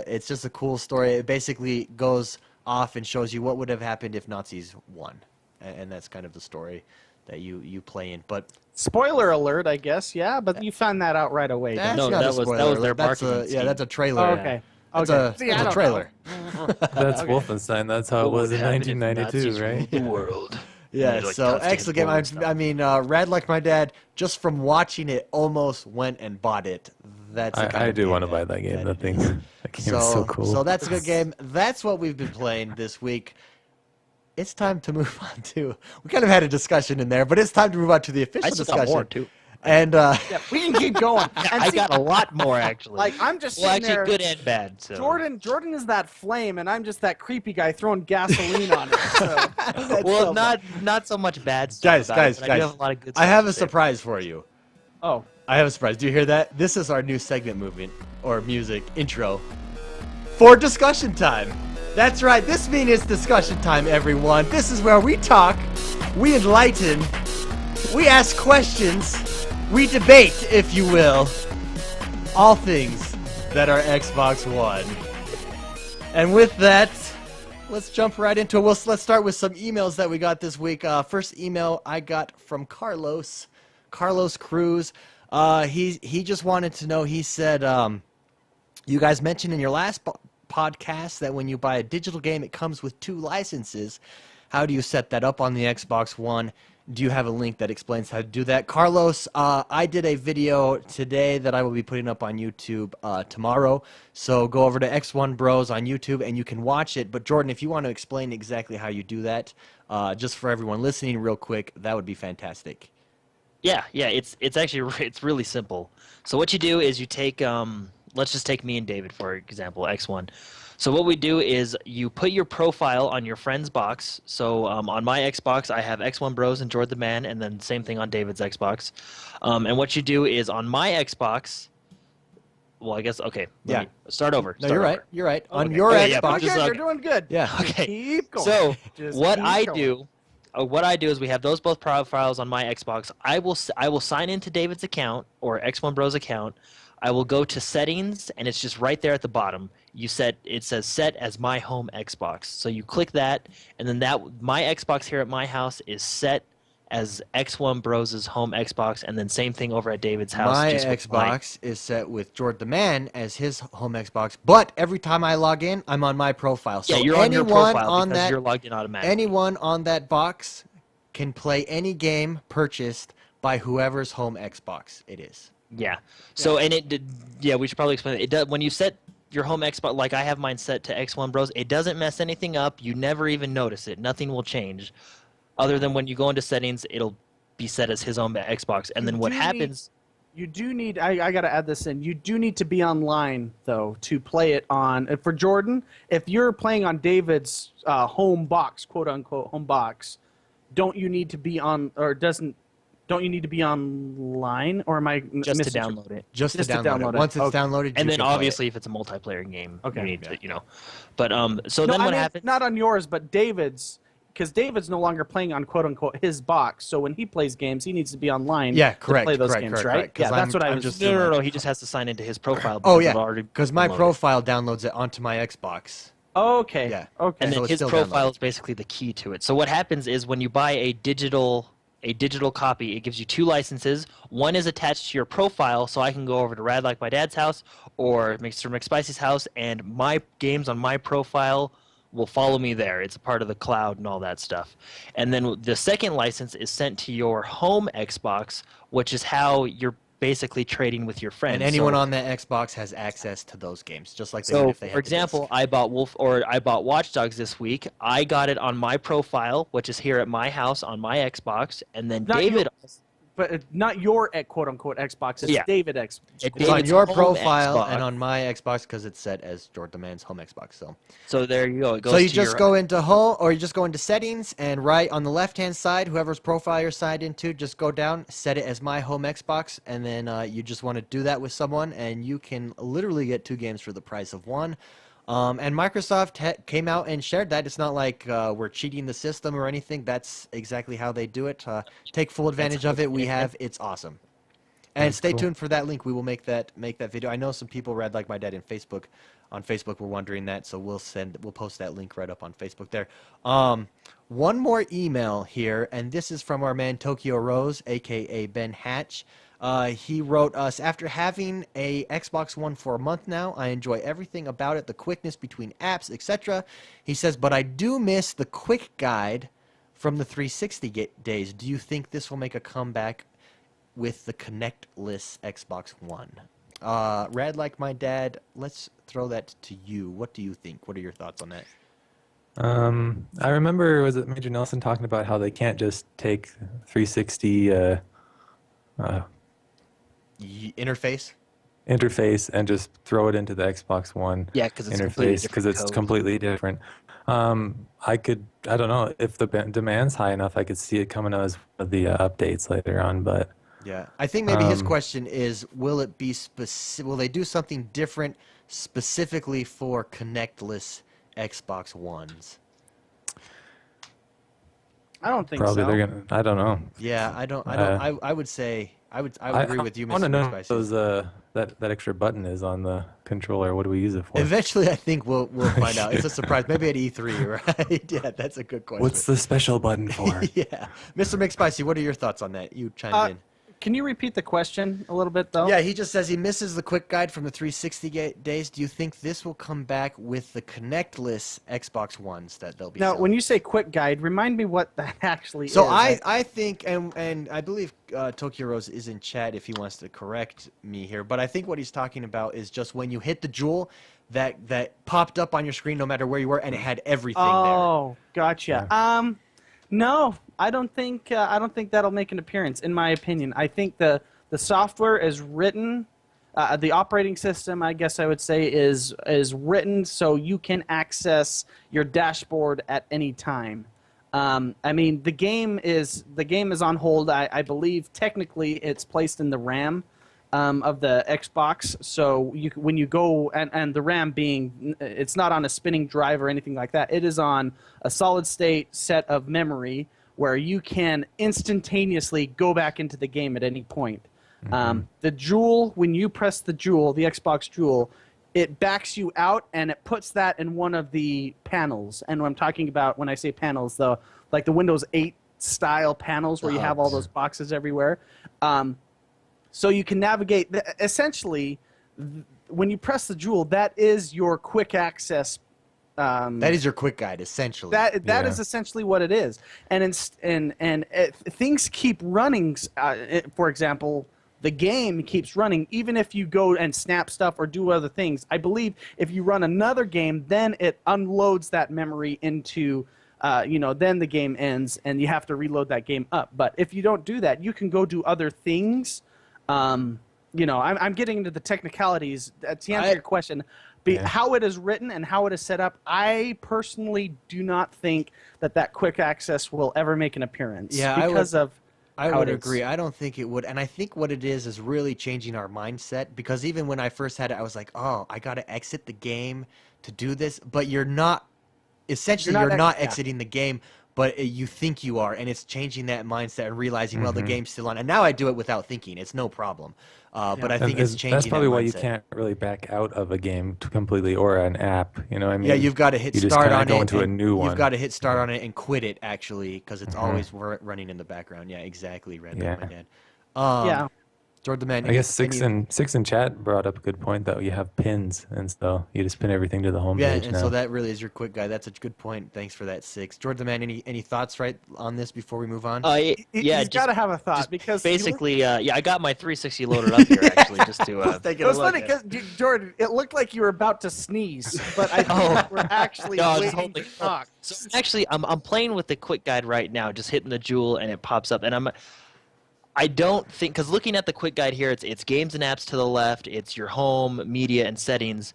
it's just a cool story. It basically goes off and shows you what would have happened if Nazis won, and that's kind of the story that you play in. But Spoiler alert, I guess. Yeah, but you found that out right away. that's No, not that a was- that spoiler was their alert. That's marketing a scheme. that's a trailer. Oh, okay. That's Okay. See, I a don't trailer. That's Wolfenstein. That's how it was in 1992, right? The world. Yeah, There's, like, so constant excellent game. bullet stuff. I mean, Rad Like My Dad, just from watching it, almost went and bought it. That's the kind I of do game want to buy that game. it That thing, is. that game is so cool. So that's a good game. That's what we've been playing this week. It's time to move on to. We kind of had a discussion in there, but it's time to move on to the official I still discussion. got more too. And Yeah, we can keep going. And I see, got a lot more actually. like I'm just well, sitting actually, there. good and bad. So. Jordan is that flame, and I'm just that creepy guy throwing gasoline on it. So. That's Well, so not so much bad stuff. guys, about it, but I do have a lot of good I stuff have to a say. surprise for you. Oh, I have a surprise. Do you hear that? This is our new segment movement or music intro for discussion time. That's right. This means it's discussion time, everyone. This is where we talk, we enlighten, we ask questions, we debate, if you will, all things that are Xbox One. And with that, let's jump right into it. Let's start with some emails that we got this week. First email I got from Carlos Cruz. He just wanted to know. He said, you guys mentioned in your last podcast that when you buy a digital game, it comes with 2 licenses. How do you set that up on the Xbox One? Do you have a link that explains how to do that? Carlos, I did a video today that I will be putting up on YouTube tomorrow. So go over to X1 Bros on YouTube and you can watch it. But Jordan, if you want to explain exactly how you do that, just for everyone listening real quick, that would be fantastic. Yeah, it's actually it's really simple. So what you do is you take let's just take me and David for example, X1. So what we do is you put your profile on your friend's box. So on my Xbox, I have X1 Bros and Jordan the Man, and then same thing on David's Xbox. And what you do is on my Xbox, well, I guess okay. Let me start over. No, start you're over. right. You're right. On Okay. your Okay, yeah, Xbox. but you're just good. like- You're doing good. Yeah. Okay. Keep going. So Just what keep I going. do, what I do is we have those both profiles on my Xbox. I will sign into David's account or X1 Bros account. I will go to settings, and it's just right there at the bottom. It says set as my home Xbox. So you click that, and then my Xbox here at my house is set as X1 Bros' home Xbox, and then same thing over at David's house. My just with mine. Xbox is set with Jordan the Man as his home Xbox, but every time I log in, I'm on my profile. So Yeah, you're on your anyone profile on because that, you're logged in automatically. anyone on that box can play any game purchased by whoever's home Xbox it is. Yeah. So we should probably explain it. It does, when you set your home Xbox, like I have mine set to X1 Bros, it doesn't mess anything up. You never even notice it. Nothing will change, other than when you go into settings, it'll be set as his own Xbox. And then what happens? You do need. I got to add this in. You do need to be online though to play it on. For Jordan, if you're playing on David's home box, quote unquote home box, don't you need to be on or doesn't? Don't you need to be online, or am I Just to download it. Just to to download download it. it. Once it's Okay. downloaded, And you then can play obviously if it's a multiplayer game, Okay. you need to, But so No, then I what mean, happens? not on yours, but David's, because David's no longer playing on quote unquote his box. So when he plays games, he needs to be online. Yeah, To correct, play those correct, games, correct, right? correct, 'cause Yeah, that's what I I'm was. just- No. He just has to sign into his profile. Oh because yeah, it'll already because my downloaded. profile downloads it onto my Xbox. Okay. Yeah. Okay. And So then it's his still profile downloaded. is basically the key to it. So what happens is when you buy a digital copy, it gives you 2 licenses. One is attached to your profile, so I can go over to Rad Like My Dad's house or Mr. McSpicy's house, and my games on my profile will follow me there. It's a part of the cloud and all that stuff. And then the second license is sent to your home Xbox, which is how you're basically trading with your friends. And anyone So- on that Xbox has access to those games, just like they would So, if they had for the disc. example, I bought Watch Dogs this week. I got it on my profile, which is here at my house on my Xbox, and then Not David. But not your quote unquote Xbox. It's Yeah. David X. It's David's on your home profile Xbox. and on my Xbox because it's set as Jordan the Man's home Xbox. So there you go. It goes So you to just your, go into home, or you just go into settings, and right on the left-hand side, whoever's profile you're signed into, just go down, set it as my home Xbox, and then you just want to do that with someone, and you can literally get 2 games for the price of 1. And Microsoft came out and shared that. It's not like we're cheating the system or anything. That's exactly how they do it. Take full advantage of it. We have. It's awesome. And That's stay cool. tuned for that link. We will make that video. I know some people read like my dad in Facebook. On Facebook, we're wondering that, so we'll post that link right up on Facebook there. One more email here, and this is from our man Tokyo Rose, aka Ben Hatch. He wrote us, after having a Xbox One for a month now, I enjoy everything about it, the quickness between apps, etc. He says, but I do miss the quick guide from the 360 days. Do you think this will make a comeback with the connectless Xbox One? Rad like my dad, let's throw that to you. What do you think? What are your thoughts on that? I remember, was it Major Nelson talking about how they can't just take 360 Interface? interface and just throw it into the Xbox One Yeah, because it's completely interface different because it's code. completely different. I don't know if the demand's high enough, I could see it coming out as one of the updates later on, but Yeah, I think maybe his question is, will it be will they do something different specifically for connectless Xbox Ones? I don't think probably so. they're gonna. I don't know. Yeah, I would say I would agree with you, I want to Mr. know McSpicy. what those that extra button is on the controller. What do we use it for? Eventually, I think we'll find out. It's a surprise. Maybe at E3, right? Yeah, that's a good question. What's the special button for? Yeah, Mr. McSpicy, what are your thoughts on that? You chimed in. Can you repeat the question a little bit, though? Yeah, he just says he misses the quick guide from the 360 days. Do you think this will come back with the connectless Xbox Ones that they'll be Now, selling? when you say quick guide, remind me what that actually is. So I think, and I believe Tokyo Rose is in chat if he wants to correct me here, but I think what he's talking about is just when you hit the jewel, that popped up on your screen no matter where you were, and it had everything there. Oh, gotcha. No, I don't think that'll make an appearance. In my opinion, I think the software is written, the operating system, I guess I would say, is written so you can access your dashboard at any time. I mean, the game is on hold. I believe technically it's placed in the RAM of the Xbox. So when you go, and the RAM being, it's not on a spinning drive or anything like that. It is on a solid state set of memory where you can instantaneously go back into the game at any point. The Jewel, when you press the Jewel, the Xbox Jewel, it backs you out and it puts that in one of the panels. And what I'm talking about when I say panels, like the Windows 8 style panels where you have all those boxes everywhere. So you can navigate. Essentially, when you press the Jewel, that is your quick access. That is your quick guide, essentially. That is essentially what it is. And things keep running. For example, the game keeps running even if you go and snap stuff or do other things. I believe if you run another game, then it unloads that memory into. Then the game ends and you have to reload that game up. But if you don't do that, you can go do other things. I'm getting into the technicalities to answer your question. How it is written and how it is set up, I personally do not think that quick access will ever make an appearance. Yeah, I would agree. I don't think it would. And I think what it is really changing our mindset, because even when I first had it, I was like, oh, I got to exit the game to do this. But you're not. Essentially, you're not exiting the game, but you think you are, and it's changing that mindset and realizing, well, the game's still on. And now I do it without thinking. It's no problem. But I think it's changing That's probably that why you mindset. can't really back out of a game completely or an app. You know what I mean? Yeah, you've got to hit you start just on go it. into a new one. You've got to hit start on it and quit it, actually, because it's always running in the background. Yeah, exactly. Red like my dad. Yeah. Jordan, man. I guess six in chat brought up a good point that you have pins, and so you just pin everything to the home Yeah, page and now. so that really is your quick guide. That's a good point. Thanks for that, Six. Jordan, man, any thoughts on this before we move on? He's got to have a thought because Basically, I got my 360 loaded up here actually, just to. It was funny because Jordan, it looked like you were about to sneeze, but I think we're actually waiting to talk. So actually, I'm playing with the quick guide right now, just hitting the Jewel, and it pops up, and I don't think, because looking at the quick guide here, it's games and apps to the left, it's your home, media, and settings.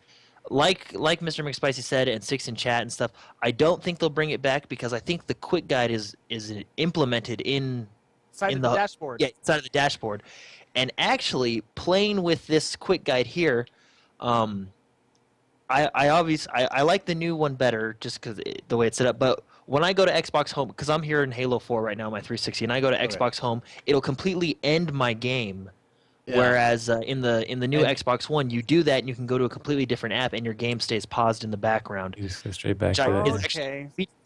Like Mr. McSpicy said, and Six in chat and stuff, I don't think they'll bring it back because I think the quick guide is implemented in the dashboard. Yeah, inside of the dashboard. And actually, playing with this quick guide here, I like the new one better just because the way it's set up, but when I go to Xbox Home, because I'm here in Halo 4 right now, my 360, and I go to Xbox Home, it'll completely end my game Yeah. Whereas in the new And- Xbox One, you do that and you can go to a completely different app and your game stays paused in the background. You just go straight back Which to that. is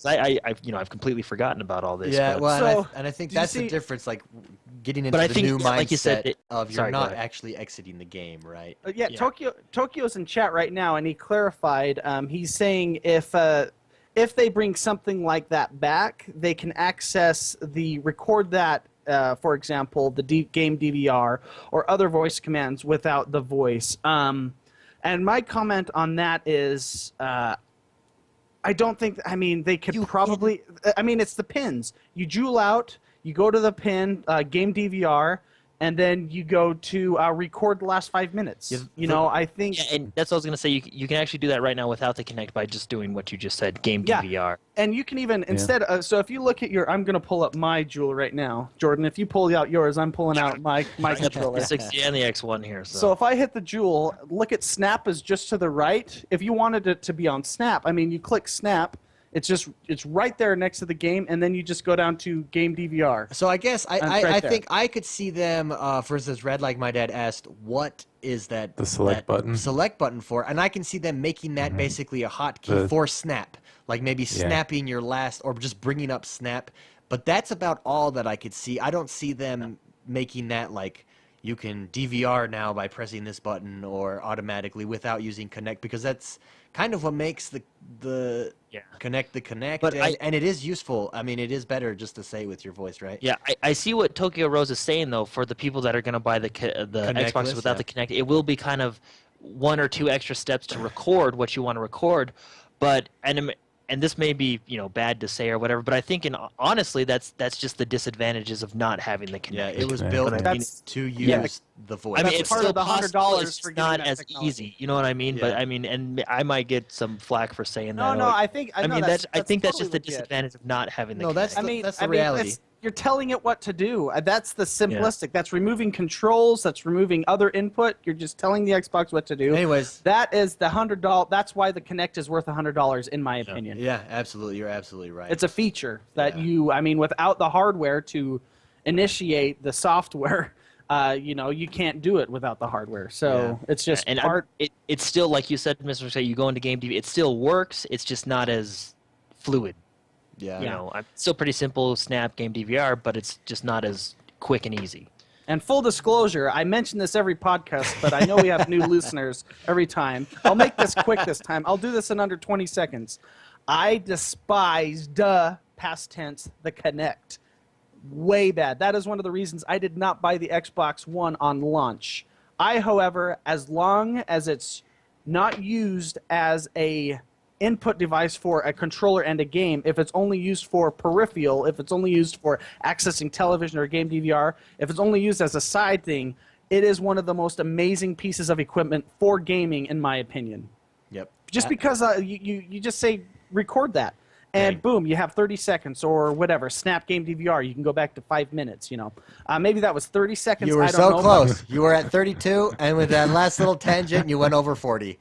Yeah. actually, I've completely forgotten about all this. Yeah, but, well, So, and I think did you that's the see- difference, like getting into But I the think, new yeah, mindset like you said, of you're sorry, go not ahead. actually exiting the game, right? Yeah, Yeah. Tokyo's in chat right now, and he clarified. He's saying if they bring something like that back, they can access the record that, for example, the game DVR or other voice commands without the voice. And my comment on that is, I don't think. I mean, they could probably. I mean, it's the pins. You jewel out. You go to the pin, game DVR, and then you go to record the last 5 minutes. Yeah, I think. Yeah, and that's what I was going to say. You can actually do that right now without the Kinect by just doing what you just said, game Yeah. DVR. And you can even instead. So if you look at your, I'm going to pull up my jewel right now, Jordan. If you pull out yours, I'm pulling out my I got the controller. 360 and the X1 here. So if I hit the jewel, look at snap is just to the right. If you wanted it to be on snap, I mean, you click snap. It's right there next to the game, and then you just go down to game DVR. So I guess right I there. think I could see them. For instance, Red, like my dad asked, what is that? The select button. Select button for, and I can see them making that basically a hotkey The- for snap, like maybe snapping your last or just bringing up snap. But that's about all that I could see. I don't see them making that like you can DVR now by pressing this button or automatically without using Connect, because that's kind of what makes the Connect the Connect, But and it is useful. I mean, it is better just to say with your voice, right? Yeah, I see what Tokyo Rose is saying though. For the people that are going to buy the Xbox Connectless, without yeah. the Kinect, it will be kind of 1 or 2 extra steps to record what you want to record. But and this may be bad to say or whatever, but I think honestly that's just the disadvantages of not having the Kinect. Yeah, it was Connect. built That's- to use Yeah. the voice. I mean, That's it's part still of the possible, $100 it's for just getting not that as technology. easy. You know what I mean? Yeah. But I mean, and I might get some flack for saying that. No, like- I think I mean, that's I think that's totally just the legit. disadvantage of not having the No, that's Kinect. the reality. it's- you're telling it what to do. That's the simplistic. That's removing controls. That's removing other input. You're just telling the Xbox what to do. Anyways, That is the $100. That's why the Kinect is worth $100, in my opinion. yeah, absolutely, you're absolutely right. It's a feature that Yeah. I mean, without the hardware to initiate the software, you can't do it without the hardware. So it's just and part. it's still like you said, Mr. Say, you go into game DV, it still works. It's just not as fluid. yeah. You know, it's still pretty simple snap game DVR, but it's just not as quick and easy. And full disclosure, I mention this every podcast, but I know we have new listeners every time. I'll make this quick this time. I'll do this in under 20 seconds. I despised, past tense, the Kinect. Way bad. That is one of the reasons I did not buy the Xbox One on launch. However, as long as it's not used as a input device for a controller and a game, if it's only used for peripheral, if it's only used for accessing television or game DVR, if it's only used as a side thing, it is one of the most amazing pieces of equipment for gaming, in my opinion. Yep. Just because you just say record that, and Dang. boom, you have 30 seconds or whatever. Snap game DVR, you can go back to 5 minutes. Maybe that was 30 seconds. You were I don't so know. close. You were at 32, and with that last little tangent, you went over 40.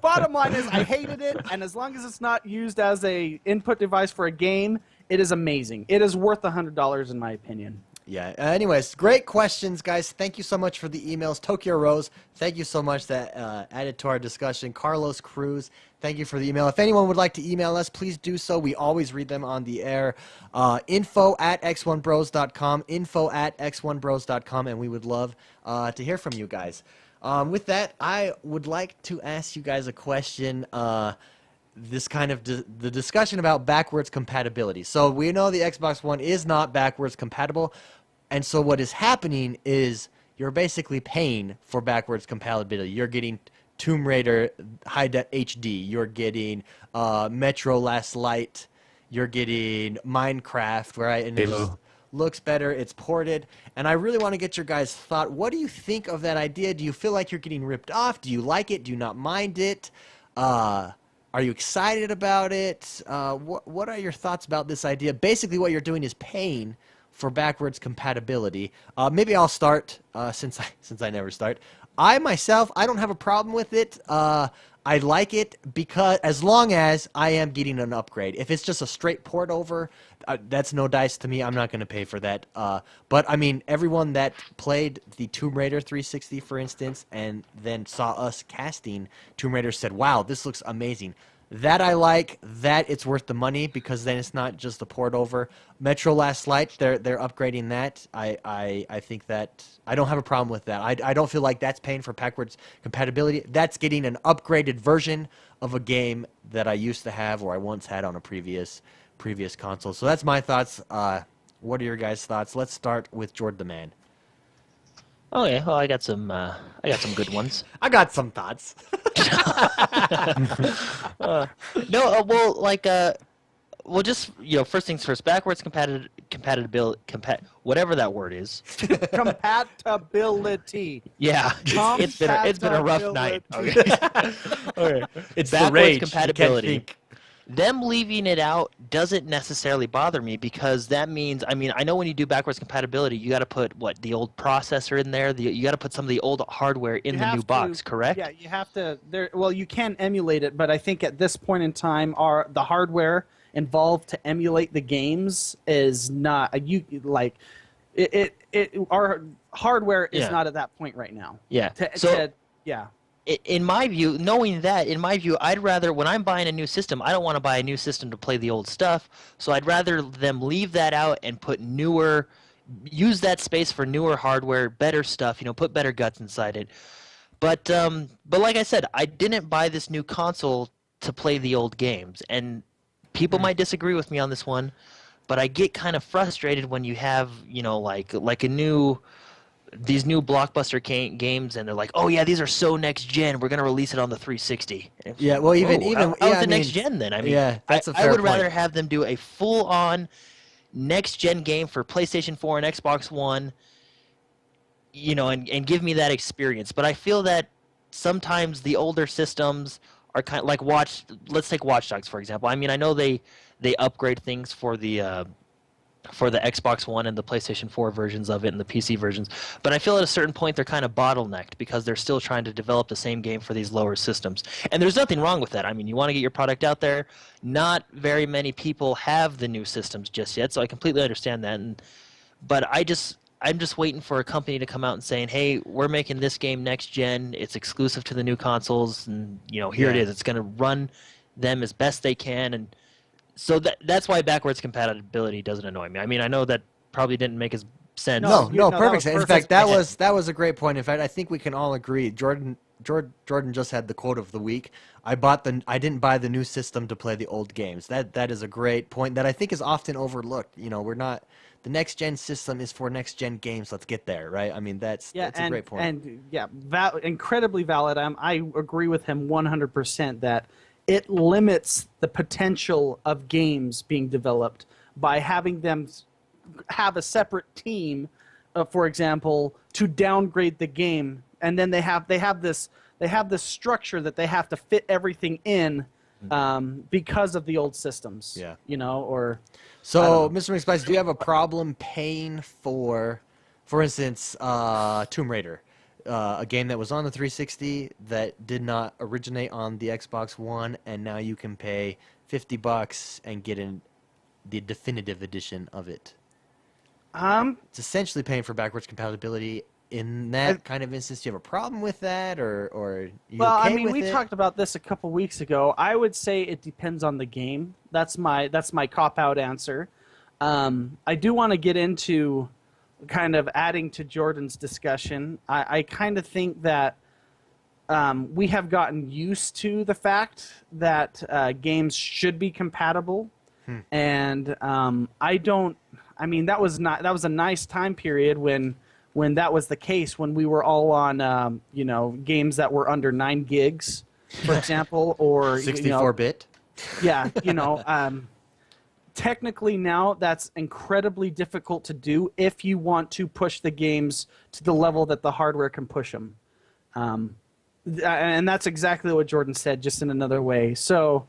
Bottom line is, I hated it, and as long as it's not used as a input device for a game, it is amazing. It is worth $100 in my opinion. Yeah. Anyways, great questions, guys. Thank you so much for the emails. Tokyo Rose, thank you so much that added to our discussion. Carlos Cruz, thank you for the email. If anyone would like to email us, please do so. We always read them on the air. Info@x1bros.com, info@x1bros.com, and we would love to hear from you guys. With that, I would like to ask you guys a question. This kind of the discussion about backwards compatibility. So we know the Xbox One is not backwards compatible, and so what is happening is you're basically paying for backwards compatibility. You're getting Tomb Raider High HD. You're getting Metro Last Light. You're getting Minecraft, right? And it Halo. just looks better. It's ported, and I really want to get your guys' thought. What do you think of that idea? Do you feel like you're getting ripped off? Do you like it? Do you not mind it? Are you excited about it? What are your thoughts about this idea? Basically, what you're doing is paying for backwards compatibility. Maybe I'll start since I never start. I myself, I don't have a problem with it. I like it because as long as I am getting an upgrade. If it's just a straight port over, that's no dice to me. I'm not going to pay for that. But I mean, everyone that played the Tomb Raider 360, for instance, and then saw us casting Tomb Raider said, "Wow, this looks amazing." That I like. That it's worth the money because then it's not just a port over. Metro Last Light, they're upgrading that. I think that I don't have a problem with that. I don't feel like that's paying for backwards compatibility. That's getting an upgraded version of a game that I used to have or I once had on a previous console. So that's my thoughts. What are your guys' thoughts? Let's start with Jordan the Man. Okay, well, I got some good ones. I got some thoughts. Well, just first things first. Backwards compatibility, whatever that word is. Compatibility. Yeah, it's been a rough night. Okay. Okay. It's the Backwards rage. compatibility. You can't think. Them leaving it out doesn't necessarily bother me because that means, I mean, I know when you do backwards compatibility, you got to put the old processor in there. You got to put some of the old hardware in the new box, correct? Yeah, you have to. Well, you can emulate it, but I think at this point in time, the hardware involved to emulate the games is not our hardware is not at that point right now. Yeah. Yeah. In my view, I'd rather, when I'm buying a new system, I don't want to buy a new system to play the old stuff. So I'd rather them leave that out and use that space for newer hardware, better stuff, put better guts inside it. But like I said, I didn't buy this new console to play the old games. And people might disagree with me on this one, but I get kind of frustrated when you have, these new blockbuster games, and they're like, "Oh yeah, these are so next gen. We're gonna release it on the 360." Yeah, well, how's the next gen then? I mean, yeah, that's a fair I would point. rather have them do a full-on next gen game for PlayStation 4 and Xbox One, and give me that experience. But I feel that sometimes the older systems are kind of like let's take Watch Dogs for example. I mean, I know they upgrade things for the Xbox One and the PlayStation 4 versions of it and the PC versions. But I feel at a certain point they're kind of bottlenecked because they're still trying to develop the same game for these lower systems. And there's nothing wrong with that. I mean, you want to get your product out there. Not very many people have the new systems just yet, so I completely understand that. But I'm just waiting for a company to come out and saying, "Hey, we're making this game next gen. It's exclusive to the new consoles, and here it is. It's going to run them as best they can." And so that's why backwards compatibility doesn't annoy me. I mean, I know that probably didn't make as sense. No, that perfect was sense. In fact, that was a great point. In fact, I think we can all agree. Jordan just had the quote of the week. I didn't buy the new system to play the old games. That is a great point that I think is often overlooked. We're not. The next gen system is for next gen games. Let's get there, right? I mean, that's a great point. And incredibly valid. I agree with him 100% that it limits the potential of games being developed by having them have a separate team, for example, to downgrade the game, and then they have this structure that they have to fit everything in because of the old systems. Yeah. So, Mr. McSpice, do you have a problem paying for instance, Tomb Raider? A game that was on the 360 that did not originate on the Xbox One, and now you can pay $50 and get the definitive edition of it. It's essentially paying for backwards compatibility. In that kind of instance, do you have a problem with that, or you okay with we it? talked about this a couple weeks ago. I would say it depends on the game. That's my cop-out answer. I do want to get into kind of adding to Jordan's discussion. I kind of think that we have gotten used to the fact that games should be compatible, and that was a nice time period when that was the case, when we were all on games that were under 9 gigs, for example, or 64-bit. Technically now that's incredibly difficult to do if you want to push the games to the level that the hardware can push them. And that's exactly what Jordan said, just in another way. So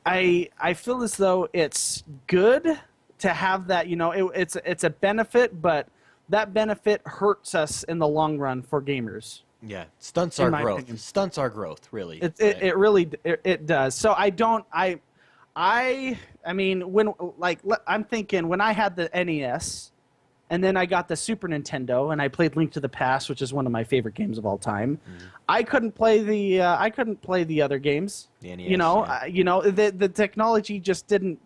I feel as though it's good to have that, it's a benefit, but that benefit hurts us in the long run for gamers. Yeah, stunts In our my growth. opinion. Stunts our growth, really. It really does. So I mean, I'm thinking when I had the NES, and then I got the Super Nintendo, and I played Link to the Past, which is one of my favorite games of all time. I couldn't play the other games. The NES, The technology just didn't.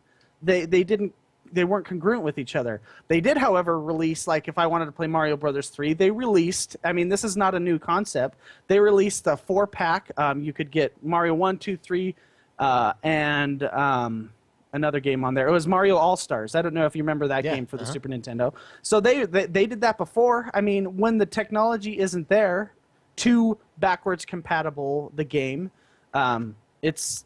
They weren't congruent with each other. They did, however, release, like if I wanted to play Mario Brothers 3, they released, I mean, this is not a new concept. They released a 4-pack. You could get Mario 1, 2, 3, and another game on there. It was Mario All-Stars. I don't know if you remember that game for the Super Nintendo. So they did that before. I mean, when the technology isn't there to backwards compatible the game, that's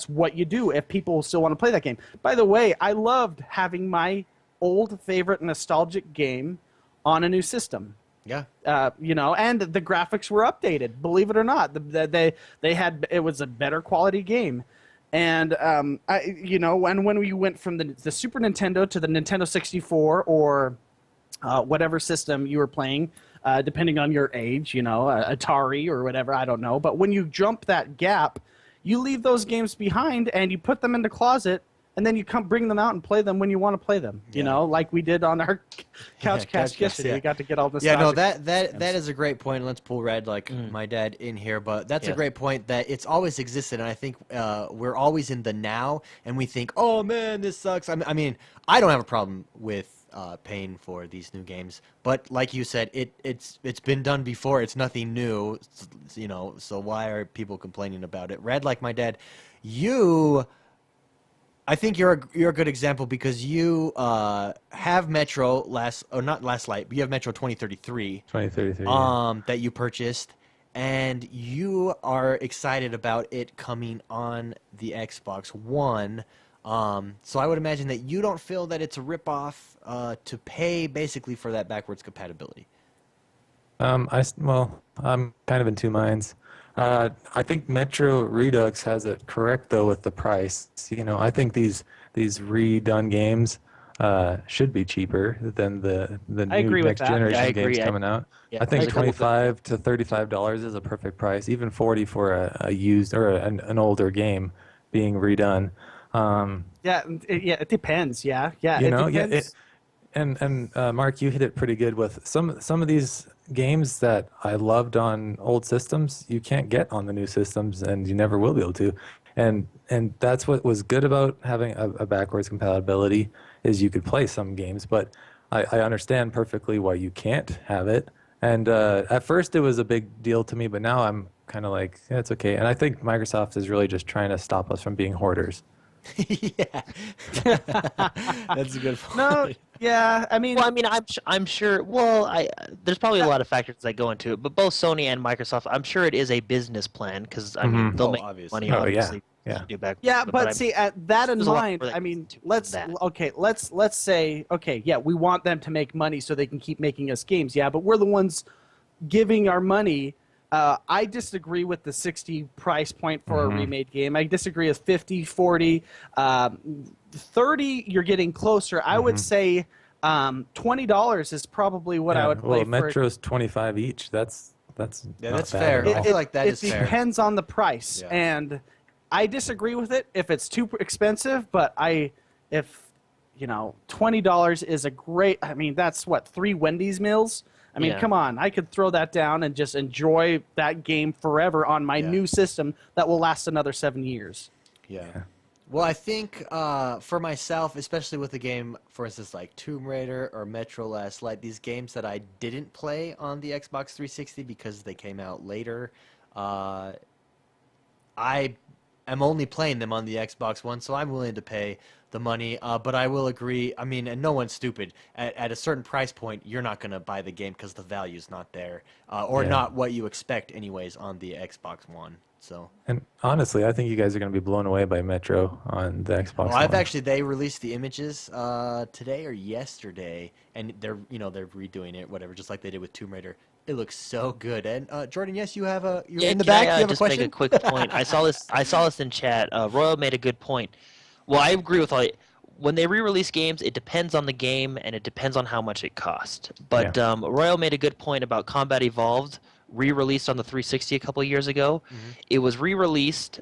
what you do if people still want to play that game. By the way, I loved having my old favorite nostalgic game on a new system. Yeah. And the graphics were updated. Believe it or not, it was a better quality game. And and when we went from the Super Nintendo to the Nintendo 64 or whatever system you were playing. Depending on your age, Atari or whatever, I don't know. But when you jump that gap, you leave those games behind and you put them in the closet, and then you come bring them out and play them when you want to play them. Like we did on our couch cast yesterday. Yeah. We got to get all this. Yeah, no, that is a great point. Let's pull Red my dad in here, but that's a great point that it's always existed, and I think we're always in the now, and we think, oh man, this sucks. I mean, I don't have a problem with paying for these new games, but like you said, it's been done before. It's nothing new, so why are people complaining about it? Red, like my dad, I think you're a good example because you have Metro not Last Light, but you have Metro 2033 that you purchased, and you are excited about it coming on the Xbox One. So I would imagine that you don't feel that it's a ripoff to pay basically for that backwards compatibility. I'm kind of in two minds. I think Metro Redux has it correct though with the price. I think these redone games should be cheaper than the new next generation games coming out. I think $25 to $35 is a perfect price, even $40 for a used or an older game being redone. It depends. It depends. And Mark, you hit it pretty good with some of these games that I loved on old systems. You can't get on the new systems, and you never will be able to. And that's what was good about having a backwards compatibility is you could play some games, but I understand perfectly why you can't have it. And at first it was a big deal to me, but now I'm kind of like, yeah, it's okay. And I think Microsoft is really just trying to stop us from being hoarders. Yeah, that's a good point. No, yeah, I mean, I'm sure. Well, there's probably a lot of factors that go into it, but both Sony and Microsoft, I'm sure it is a business plan because they'll make money. Obviously, yeah. Back. Yeah, but see, at that in mind, I mean, let's say, we want them to make money so they can keep making us games. Yeah, but we're the ones giving our money. I disagree with the 60 price point for a remade game. I disagree with 50, 40, 30. You're getting closer. I would say $20 is probably what I would play. Well, Metro's 25 each. That's that's bad fair. I feel like that is fair. It depends on the price, and I disagree with it if it's too expensive. But if $20 is a great. I mean, that's what 3 Wendy's meals. I mean, come on. I could throw that down and just enjoy that game forever on my new system that will last another 7 years. Yeah. Well, I think for myself, especially with a game, for instance, like Tomb Raider or Metro Last Light, these games that I didn't play on the Xbox 360 because they came out later, I am only playing them on the Xbox One, so I'm willing to pay the money. But I will agree, I mean, and no one's stupid. At a certain price point, you're not going to buy the game because the value's not there, or not what you expect anyways on the Xbox One. So. And honestly, I think you guys are going to be blown away by Metro on the Xbox Well, One. they released the images today or yesterday, and they're redoing it, whatever, just like they did with Tomb Raider. It looks so good. And Jordan, yes, you're in the back. You have a question? Make a quick point. I saw this in chat. Royal made a good point. Well, I agree with when they re-release games, it depends on the game and it depends on how much it cost. But Royal made a good point about Combat Evolved, re-released on the 360 a couple of years ago. It was re-released.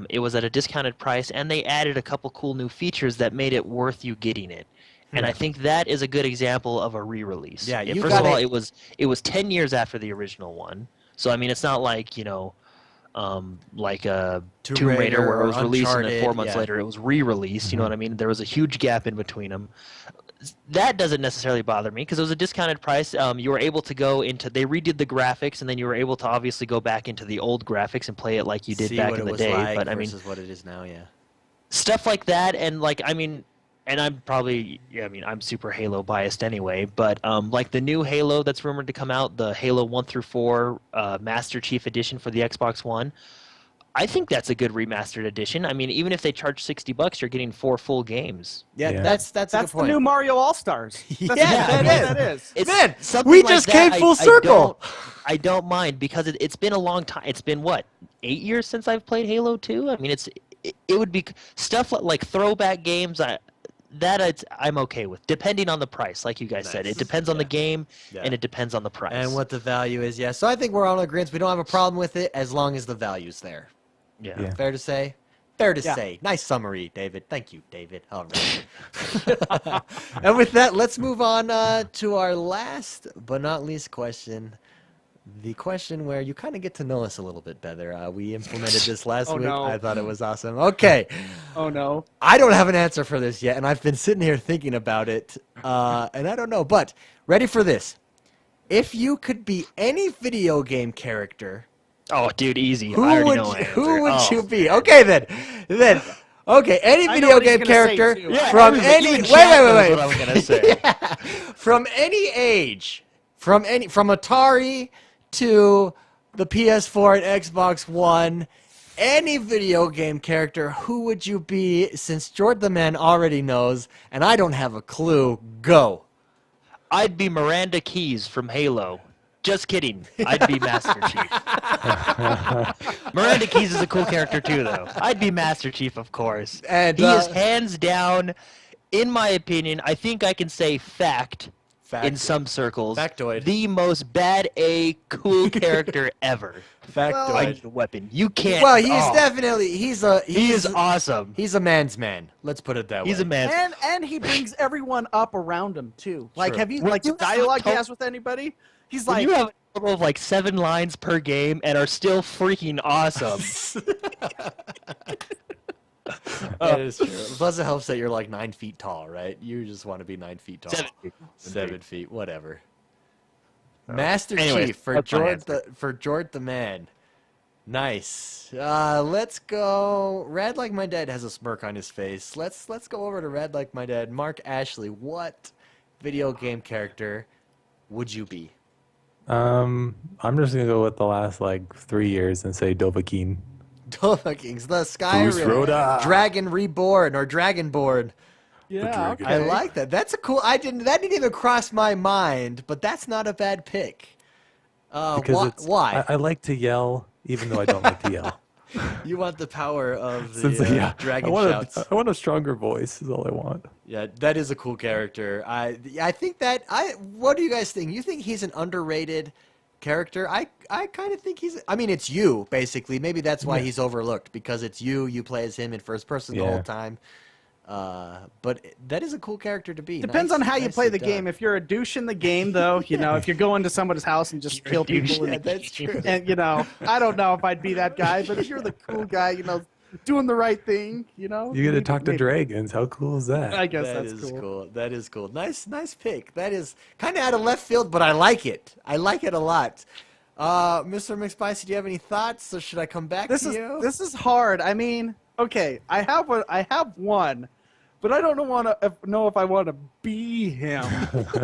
It was at a discounted price, and they added a couple cool new features that made it worth you getting it. And I think that is a good example of a re-release. Yeah, you first of all, it was 10 years after the original one. So I mean, it's not like like a Tomb Raider where it was released and then 4 months later it was re-released. You know what I mean? There was a huge gap in between them. That doesn't necessarily bother me because it was a discounted price. You were able to go into, they redid the graphics, and then you were able to obviously go back into the old graphics and play it like you did back in the day. Like but I mean, versus what it is now, stuff like that, and like I mean. And I'm probably, I'm super Halo biased anyway, but like the new Halo that's rumored to come out, the Halo 1 through 4 Master Chief Edition for the Xbox One, I think that's a good remastered edition. I mean, even if they charge $60, you're getting 4 full games. Yeah, that's a good That's the point. new Mario All-Stars. That's that is. It's Man, something we like just that, came full circle. I don't mind because it's been a long time. It's been, what, 8 years since I've played Halo 2? I mean, it would be stuff like throwback games. I'm okay with, depending on the price, like you guys said. It depends on the game, and it depends on the price. And what the value is, So I think we're all in agreement. We don't have a problem with it as long as the value's there. Yeah. Fair to say? Fair to say. Nice summary, David. Thank you, David. All right. And with that, let's move on to our last but not least question. The question where you kind of get to know us a little bit better. We implemented this last week. No. I thought it was awesome. Okay. Oh, no. I don't have an answer for this yet, and I've been sitting here thinking about it, and I don't know. But ready for this. If you could be any video game character, Oh, dude, easy. I already know my answer. who would you be? Okay, then. Okay, any I know video what he's game gonna say, character too. from Even any Jack knows what I'm gonna say. from any age, from Atari to the PS4 and Xbox One, any video game character, who would you be? Since Jordan the Man already knows, and I don't have a clue, go. I'd be Miranda Keyes from Halo. Just kidding. I'd be Master Chief. Miranda Keyes is a cool character too, though. I'd be Master Chief, of course. And he is hands down, in my opinion, I think I can say in some circles, Factoid. the most bad A cool character ever. Factoid. I need a weapon. You can't. Well, he's definitely he is awesome. He's a man's man. Let's put it that way. He's a man. And he brings everyone up around him, too. Like, True. have you, When like, you the dialogue he have- has with anybody? He's When like, you have a total of like 7 lines per game and are still freaking awesome. That is true. Plus, it helps that you're like 9 feet tall, right? You just want to be 9 feet tall. 7 feet. 7 feet, whatever. Master anyways, Chief for that's my Jort the Man. Nice. Let's go. Rad Like My Dad has a smirk on his face. Let's go over to Rad Like My Dad. Mark Ashley, what video game character would you be? I'm just gonna go with the last like 3 years and say Dovahkiin. Dovahkiin, the Bruce Skyrim, Rhoda. Dragon Reborn or Dragonborn. yeah, okay. I like that. That's a cool. That didn't even cross my mind, but that's not a bad pick. Because Why? I like to yell, even though I don't like to yell. You want the power of the dragon I shouts. I want a stronger voice. Is all I want. Yeah, that is a cool character. I think that What do you guys think? You think he's an underrated character? I kind of think he's. I mean, it's you basically. Maybe that's why he's overlooked because it's you. You play as him in first person the whole time. But that is a cool character to be. Depends on how you play the game. If you're a douche in the game, though, if you're going to somebody's house and just kill people, Yeah, that's true. and I don't know if I'd be that guy. But if you're the cool guy, doing the right thing, You get to talk to dragons. How cool is that? I guess That that's is cool. cool. That is cool. Nice pick. That is kind of out of left field, but I like it. I like it a lot. Mr. McSpicy, do you have any thoughts, or should I come back to you? This is hard. I mean, okay, I have one, but I don't know if I want to be him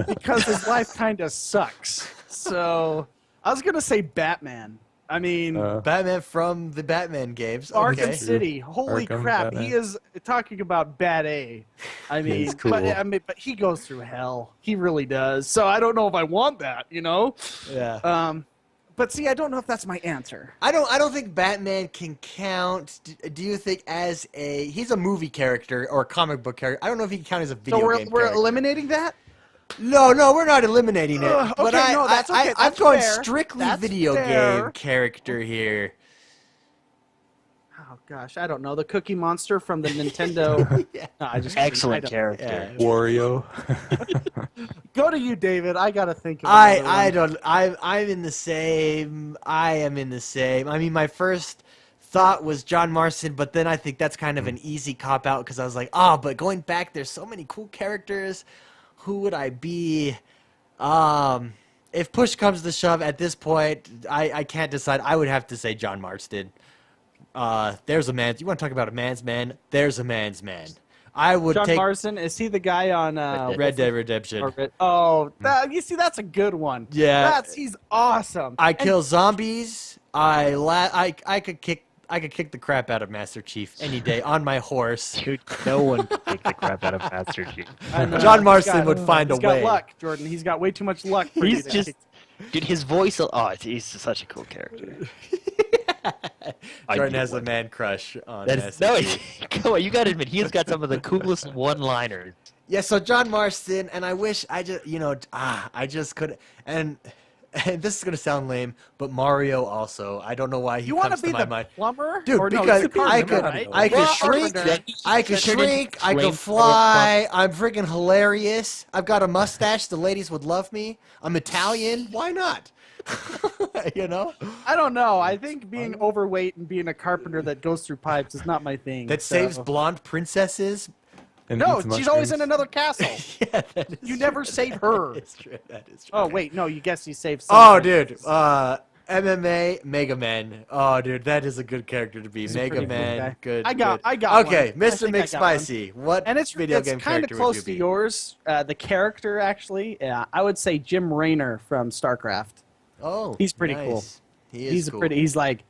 because his life kind of sucks. So I was gonna say Batman. I mean, Batman from the Batman games. Arkham Okay. City. Holy Arkham, crap! Batman. He is talking about bad A. I mean, He's cool. but he goes through hell. He really does. So I don't know if I want that. Yeah. But see, I don't know if that's my answer. I don't think Batman can count. Do you think as he's a movie character or a comic book character? I don't know if he can count as a video So game we're character. eliminating that? No, we're not eliminating it. Ugh, but okay, no, that's okay, I'm that's going fair. strictly That's video fair. game character here. Oh gosh, I don't know. The Cookie Monster from the Nintendo. Yeah. No, I just Excellent I don't- character. Yeah. Wario. Go to you, David. I gotta think. Of another one. I'm in the same. I am in the same. I mean, my first thought was John Marston, but then I think that's kind of an easy cop out because I was like, but going back, there's so many cool characters. Who would I be? If push comes to shove, at this point, I can't decide. I would have to say John Marston. There's a man. You want to talk about a man's man? There's a man's man. I would John take Marston. Is he the guy on Red Dead Redemption. You see, that's a good one. Yeah. He's awesome. I kill zombies. I could kick the crap out of Master Chief any day on my horse. Dude, no one can kick the crap out of Master Chief. I know. John He's Marston got- would find a He's got way. luck, Jordan. He's got way too much luck. For you He's to just, kick. dude, his voice. He's such a cool character. I Jordan do has a like- man crush on That's, Master no, Chief. come on, you gotta admit, he's got some of the coolest one-liners. Yeah, so John Marston, and I wish I just could, and this is gonna sound lame, but Mario also. I don't know why he You want comes to be to my the mind. plumber? Dude, Or no, because he's the I carpenter, could, right? I could Well, shrink, carpenter. I could shrink, I could fly. I'm freaking hilarious. I've got a mustache. The ladies would love me. I'm Italian. Why not? You know, I don't know. I think being overweight and being a carpenter that goes through pipes is not my thing. that so- saves blonde princesses. And No, eats she's always in mushrooms. another castle. Yeah, that is You true. never save her. That is true. That is true. Oh wait, no. You guess you saved. Oh, something. dude. MMA Mega Man. Oh, dude, that is a good character to be. He's a Mega pretty cool Man. guy. Good. I got one. one. Okay, I Mr. think I got one. McSpicy. What And it's video game kind of character close would to you be? yours. The character actually, I would say Jim Raynor from StarCraft. Oh, He's pretty nice. cool. He is He's cool. a pretty. He's like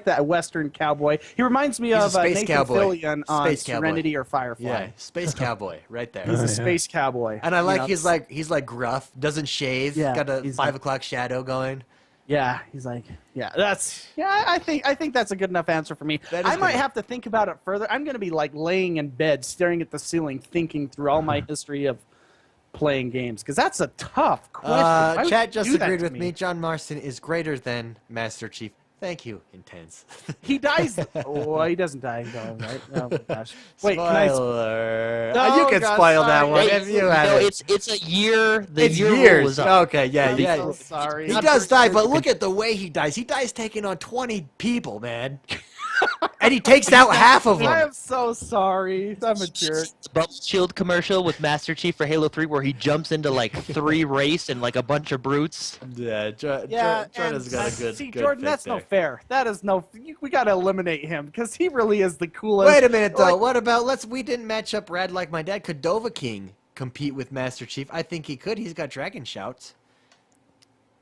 that Western cowboy. He reminds me He's a of space Nathan cowboy. Fillion on Space cowboy. Serenity or Firefly. Yeah, space cowboy, right there. He's a Yeah. space cowboy. And I like You know, he's like gruff, doesn't shave, Yeah, got a he's 5 o'clock shadow going. Yeah, he's like, I think that's a good enough answer for me. That is I might good. have to think about it further. I'm gonna be like laying in bed, staring at the ceiling, thinking through all my history of playing games, because that's a tough question. Why would Chat you just do that agreed to with me. John Marston is greater than Master Chief. Thank you, Intense. He dies. Oh, he doesn't die though, right? Oh my gosh. Wait, can I? Spoiler. Oh, you can God, spoil that sorry. one Hey, if you have no, it. it's a year. The It's year rule years. was up. Okay, yeah, I'm yeah. so sorry. He does die, but look at the way he dies. He dies taking on 20 people, man. And he takes out half of I them. am so sorry. I'm a jerk. Bubble Shield commercial with Master Chief for Halo 3 where he jumps into like 3 race and like a bunch of brutes. Yeah, and Jordan's got a good. see, good Jordan, pick that's no there. fair. That is no. We gotta eliminate him because he really is the coolest. Wait a minute though. Like, What about we didn't match up Rad like my dad. Could Dova King compete with Master Chief? I think he could. He's got dragon shouts.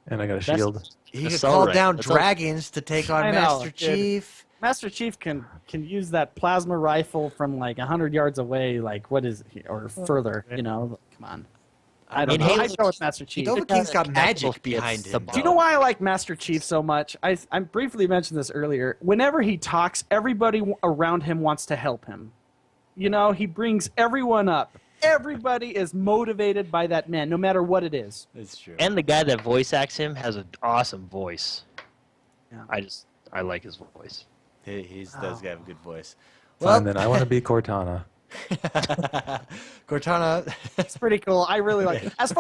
And I got a That's- shield. He could That's call all right. down That's all- dragons to take on I know, Master dude. Chief. Master Chief can use that plasma rifle from like 100 yards away. Like what is it? Or further? You know, come on. I don't In know. Halo, I go with Master Chief. Dova King's got magic Capital behind hits him. the Do you know why I like Master Chief so much? I briefly mentioned this earlier. Whenever he talks, everybody around him wants to help him. You know, he brings everyone up. Everybody is motivated by that man, no matter what it is. It's true. And the guy that voice acts him has an awesome voice. Yeah. I like his voice. He does have a good voice. Fine, then I want to be Cortana. Cortana. It's pretty cool. I really like it. As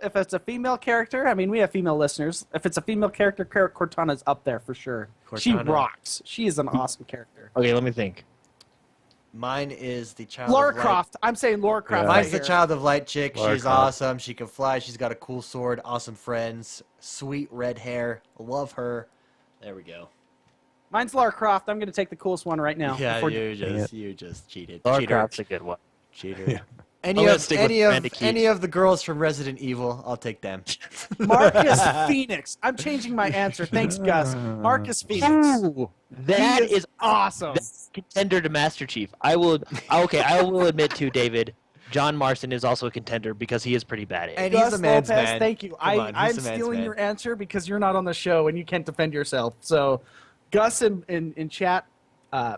if it's a female character, I mean, we have female listeners. If it's a female character, Cortana's up there for sure. She Cortana. rocks. She is an awesome character. Okay, let me think. Mine is the child Lara of light. Croft. I'm saying Lara Croft. Yeah. right Mine's the here. child of light chick. Lara She's Croft. awesome. She can fly. She's got a cool sword. Awesome friends. Sweet red hair. Love her. There we go. Mine's Lara Croft. I'm going to take the coolest one right now. Yeah, before- you just cheated. Lara Cheater. Croft's a good one. Cheater. Yeah. Any I'm gonna of stick with any of Amanda Keith. any of the girls from Resident Evil, I'll take them. Marcus Phoenix. I'm changing my answer. Thanks, Gus. Marcus Phoenix. Ooh, that is awesome. that's contender to Master Chief. I will admit to David, John Marston is also a contender because he is pretty bad at it. And he's a man's Lopez, man. thank you. Come on, he's I'm a man's stealing man. your answer because you're not on the show and you can't defend yourself. So, Gus in chat, yeah.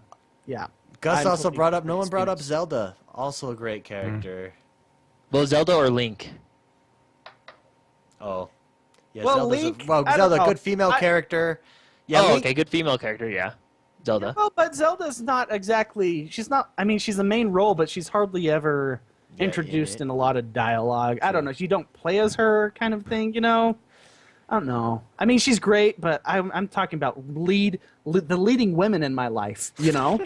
Gus I'm also totally brought up. No one Phoenix. brought up Zelda. Also a great character. Well, Zelda or Link? Oh, yeah. Well, Zelda's Link, well, I don't Zelda, know. good female character. Yeah. Oh, Link, okay, good female character, yeah. Zelda. Well, but Zelda's not exactly. She's not. I mean, she's the main role, but she's hardly ever introduced in a lot of dialogue. I don't know. You don't play as her, kind of thing. You know. I don't know. I mean, she's great, but I'm talking about the leading women in my life. You know.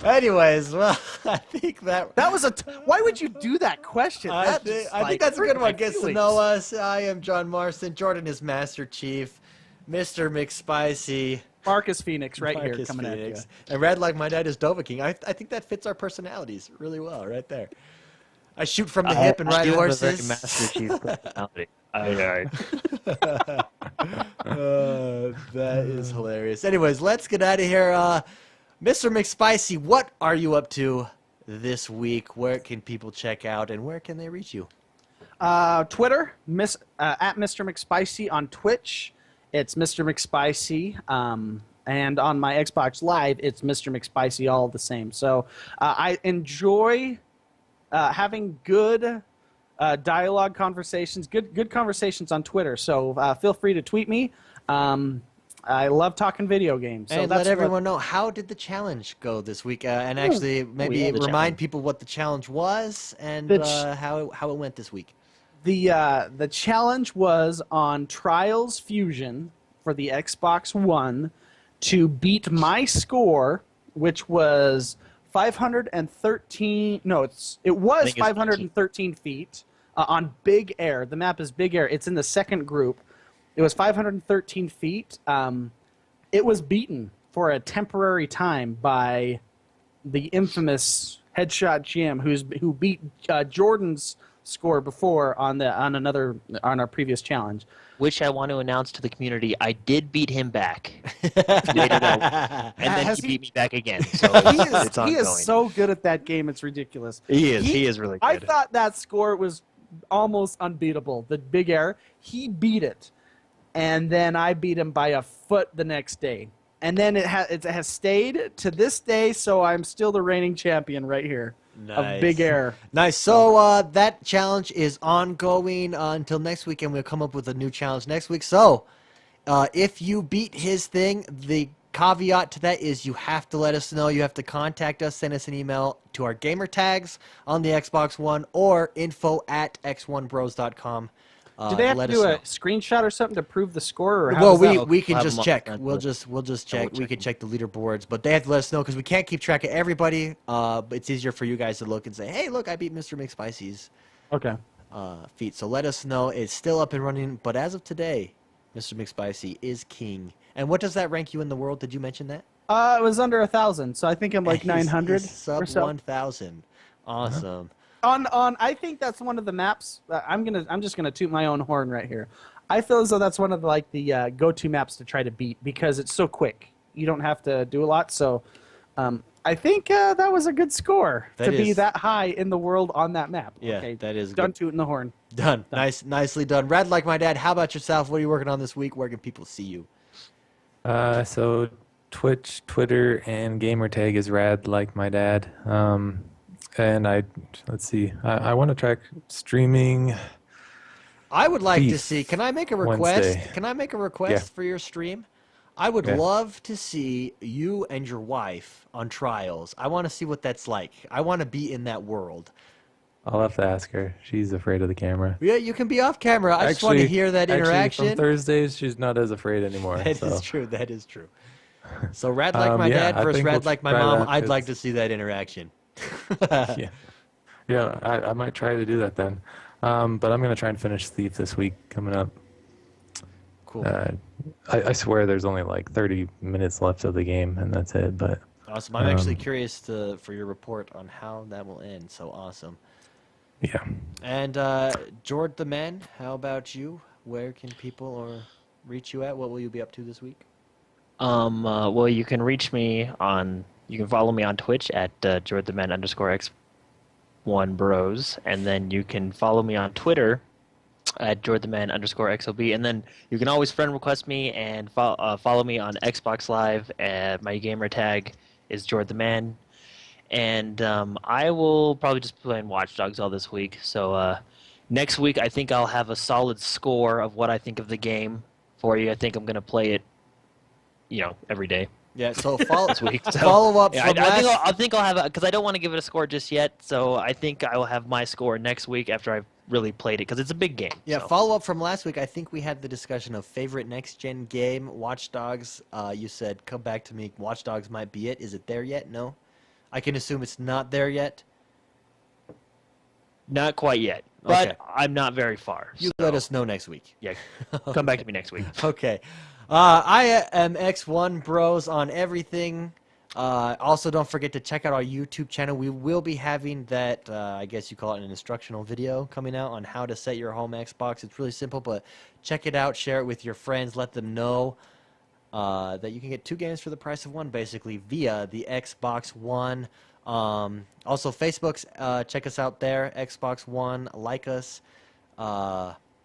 Anyways, well, I think that That was why would you do that question? I think that's a good one. Gets to know us. I am John Marston. Jordan is Master Chief. Mr. McSpicy. Marcus Phoenix right here Marcus coming Phoenix. at And Red Like My Dad is Dova King. I think that fits our personalities really well right there. I shoot from the hip and ride I horses. Master Chief personality. That is hilarious. Anyways, let's get out of here. Mr. McSpicy, what are you up to this week? Where can people check out and where can they reach you? Twitter, at Mr. McSpicy on Twitch. It's Mr. McSpicy. And on my Xbox Live, it's Mr. McSpicy, all the same. So I enjoy having good dialogue conversations, good conversations on Twitter. So feel free to tweet me. I love talking video games. So And let everyone know, how did the challenge go this week? And actually, maybe remind people what the challenge was and how it went this week. The challenge was on Trials Fusion for the Xbox One to beat my score, which was 513. No, it was 513 feet on Big Air. The map is Big Air. It's in the second group. It was 513 feet. It was beaten for a temporary time by the infamous Headshot Jim, who beat Jordan's score before on our previous challenge. Which I want to announce to the community, I did beat him back. Later that week. And then he beat me back again. So it's ongoing. He is so good at that game, it's ridiculous. He is really good. I thought that score was almost unbeatable. The Big Air, he beat it. And then I beat him by a foot the next day. And then it has stayed to this day, so I'm still the reigning champion right here. Nice. Of Big Air. Nice. So that challenge is ongoing until next week, and we'll come up with a new challenge next week. So if you beat his thing, the caveat to that is you have to let us know. You have to contact us, send us an email to our gamer tags on the Xbox One or info@x1bros.com. Do they have to do a screenshot or something to prove the score? Or Well, how we can We'll just have check. them on We'll just check. We can check the leaderboards, but they have to let us know because we can't keep track of everybody. But it's easier for you guys to look and say, "Hey, look, I beat Mr. McSpicy's Okay. feat." So let us know. It's still up and running, but as of today, Mr. McSpicy is king. And what does that rank you in the world? Did you mention that? It was under 1,000, so I think I'm like 900 He's sub or so. 1,000. Awesome. On I think that's one of the maps. I'm just gonna toot my own horn right here. I feel as though that's one of the go-to maps to try to beat because it's so quick. You don't have to do a lot. So I think that was a good score to be that high in the world on that map. Yeah, okay, that is done good. tooting the horn. Done. Nicely done. Rad Like My Dad, how about yourself? What are you working on this week? Where can people see you? So Twitch, Twitter, and gamertag is Rad Like My Dad. And let's see. I want to track streaming. I would like to Beef see. Can I make a request? Wednesday. Can I make a request for your stream? I would love to see you and your wife on Trials. I want to see what that's like. I want to be in that world. I'll have to ask her. She's afraid of the camera. Yeah, you can be off camera. I just want to hear that interaction. From Thursdays, she's not as afraid anymore. That is true. That is true. So Rad Like My Dad I versus think Rad we'll Like My try Mom. that. I'd like to see that interaction. Yeah, I might try to do that then. But I'm going to try and finish Thief this week coming up. Cool. I swear there's only like 30 minutes left of the game, and that's it. But Awesome. I'm actually curious for your report on how that will end. So awesome. yeah. And Jord the Man, how about you? Where can people reach you at? What will you be up to this week? Well, you can reach me on. You can follow me on Twitch at @JordTheMan_X. X1Bros, and then you can follow me on Twitter at @JordanMan_XOB, and then you can always friend request me and follow me on Xbox Live. My gamer tag is JordanMan, and I will probably just be playing Watch Dogs all this week. So next week, I think I'll have a solid score of what I think of the game for you. I think I'm gonna play it, every day. Yeah, so follow This week. So, follow up yeah, from I think I'll have because I don't want to give it a score just yet. So I think I will have my score next week after I've really played it because it's a big game. Yeah, so. follow up from last week. I think we had the discussion of favorite next gen game, Watch Dogs. You said come back to me. Watch Dogs might be it. Is it there yet? No, I can assume it's not there yet. Not quite yet, but Okay. I'm not very far. You so, let us know next week. Yeah, come back to me next week. Okay. I am X1Bros on everything. Also, don't forget to check out our YouTube channel. We will be having that, I guess you call it an instructional video coming out on how to set your home Xbox. It's really simple, but check it out. Share it with your friends. Let them know that you can get 2 games for the price of 1, basically, via the Xbox One. Also, Facebook's, check us out there, Xbox One. Like us.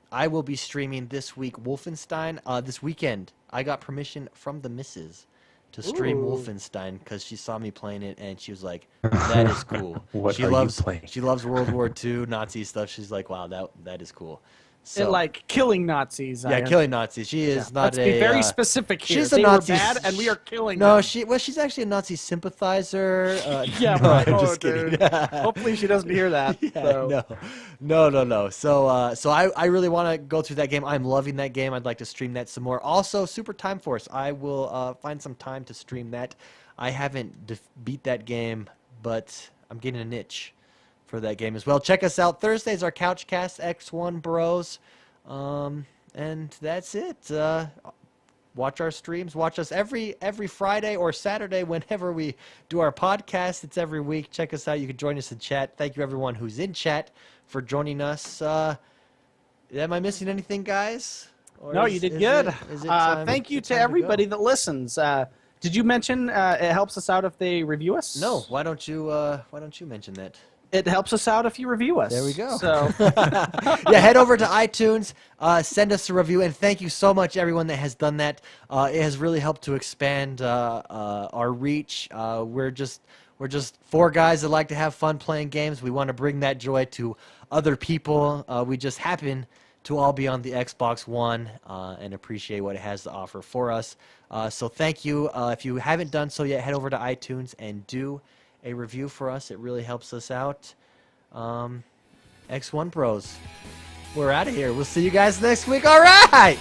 I will be streaming this week Wolfenstein. This weekend, I got permission from the missus to stream Wolfenstein because she saw me playing it and she was like, "That is cool." What she are you loves playing? She loves World War II Nazi stuff. She's like, "Wow, that is cool." So It, like killing Nazis. yeah, killing Nazis. She is not Let's a. be very specific here. She's They a Nazi. were bad, and we are killing No, them. she's actually a Nazi sympathizer. Yeah, no, right. I'm Oh, just dude. kidding. Hopefully she doesn't hear that. Yeah, so. no. So I really want to go through that game. I'm loving that game. I'd like to stream that some more. Also, Super Time Force. I will find some time to stream that. I haven't beat that game, but I'm getting an itch for that game as well. Check us out. Thursdays our Couchcast X1Bros. And that's it. Watch our streams. Watch us every Friday or Saturday whenever we do our podcast. It's every week. Check us out. You can join us in chat. Thank you everyone who's in chat for joining us. Am I missing anything, guys? Or No, you did good. Is it time, thank you is it to time everybody go? that listens. Did you mention it helps us out if they review us? No. Why don't you mention that? It helps us out if you review us. There we go. So Yeah, head over to iTunes, send us a review, and thank you so much, everyone that has done that. It has really helped to expand our reach. We're just 4 guys that like to have fun playing games. We want to bring that joy to other people. We just happen to all be on the Xbox One and appreciate what it has to offer for us. So thank you. If you haven't done so yet, head over to iTunes and do a review for us. It really helps us out. X1Bros. We're out of here. We'll see you guys next week. All right.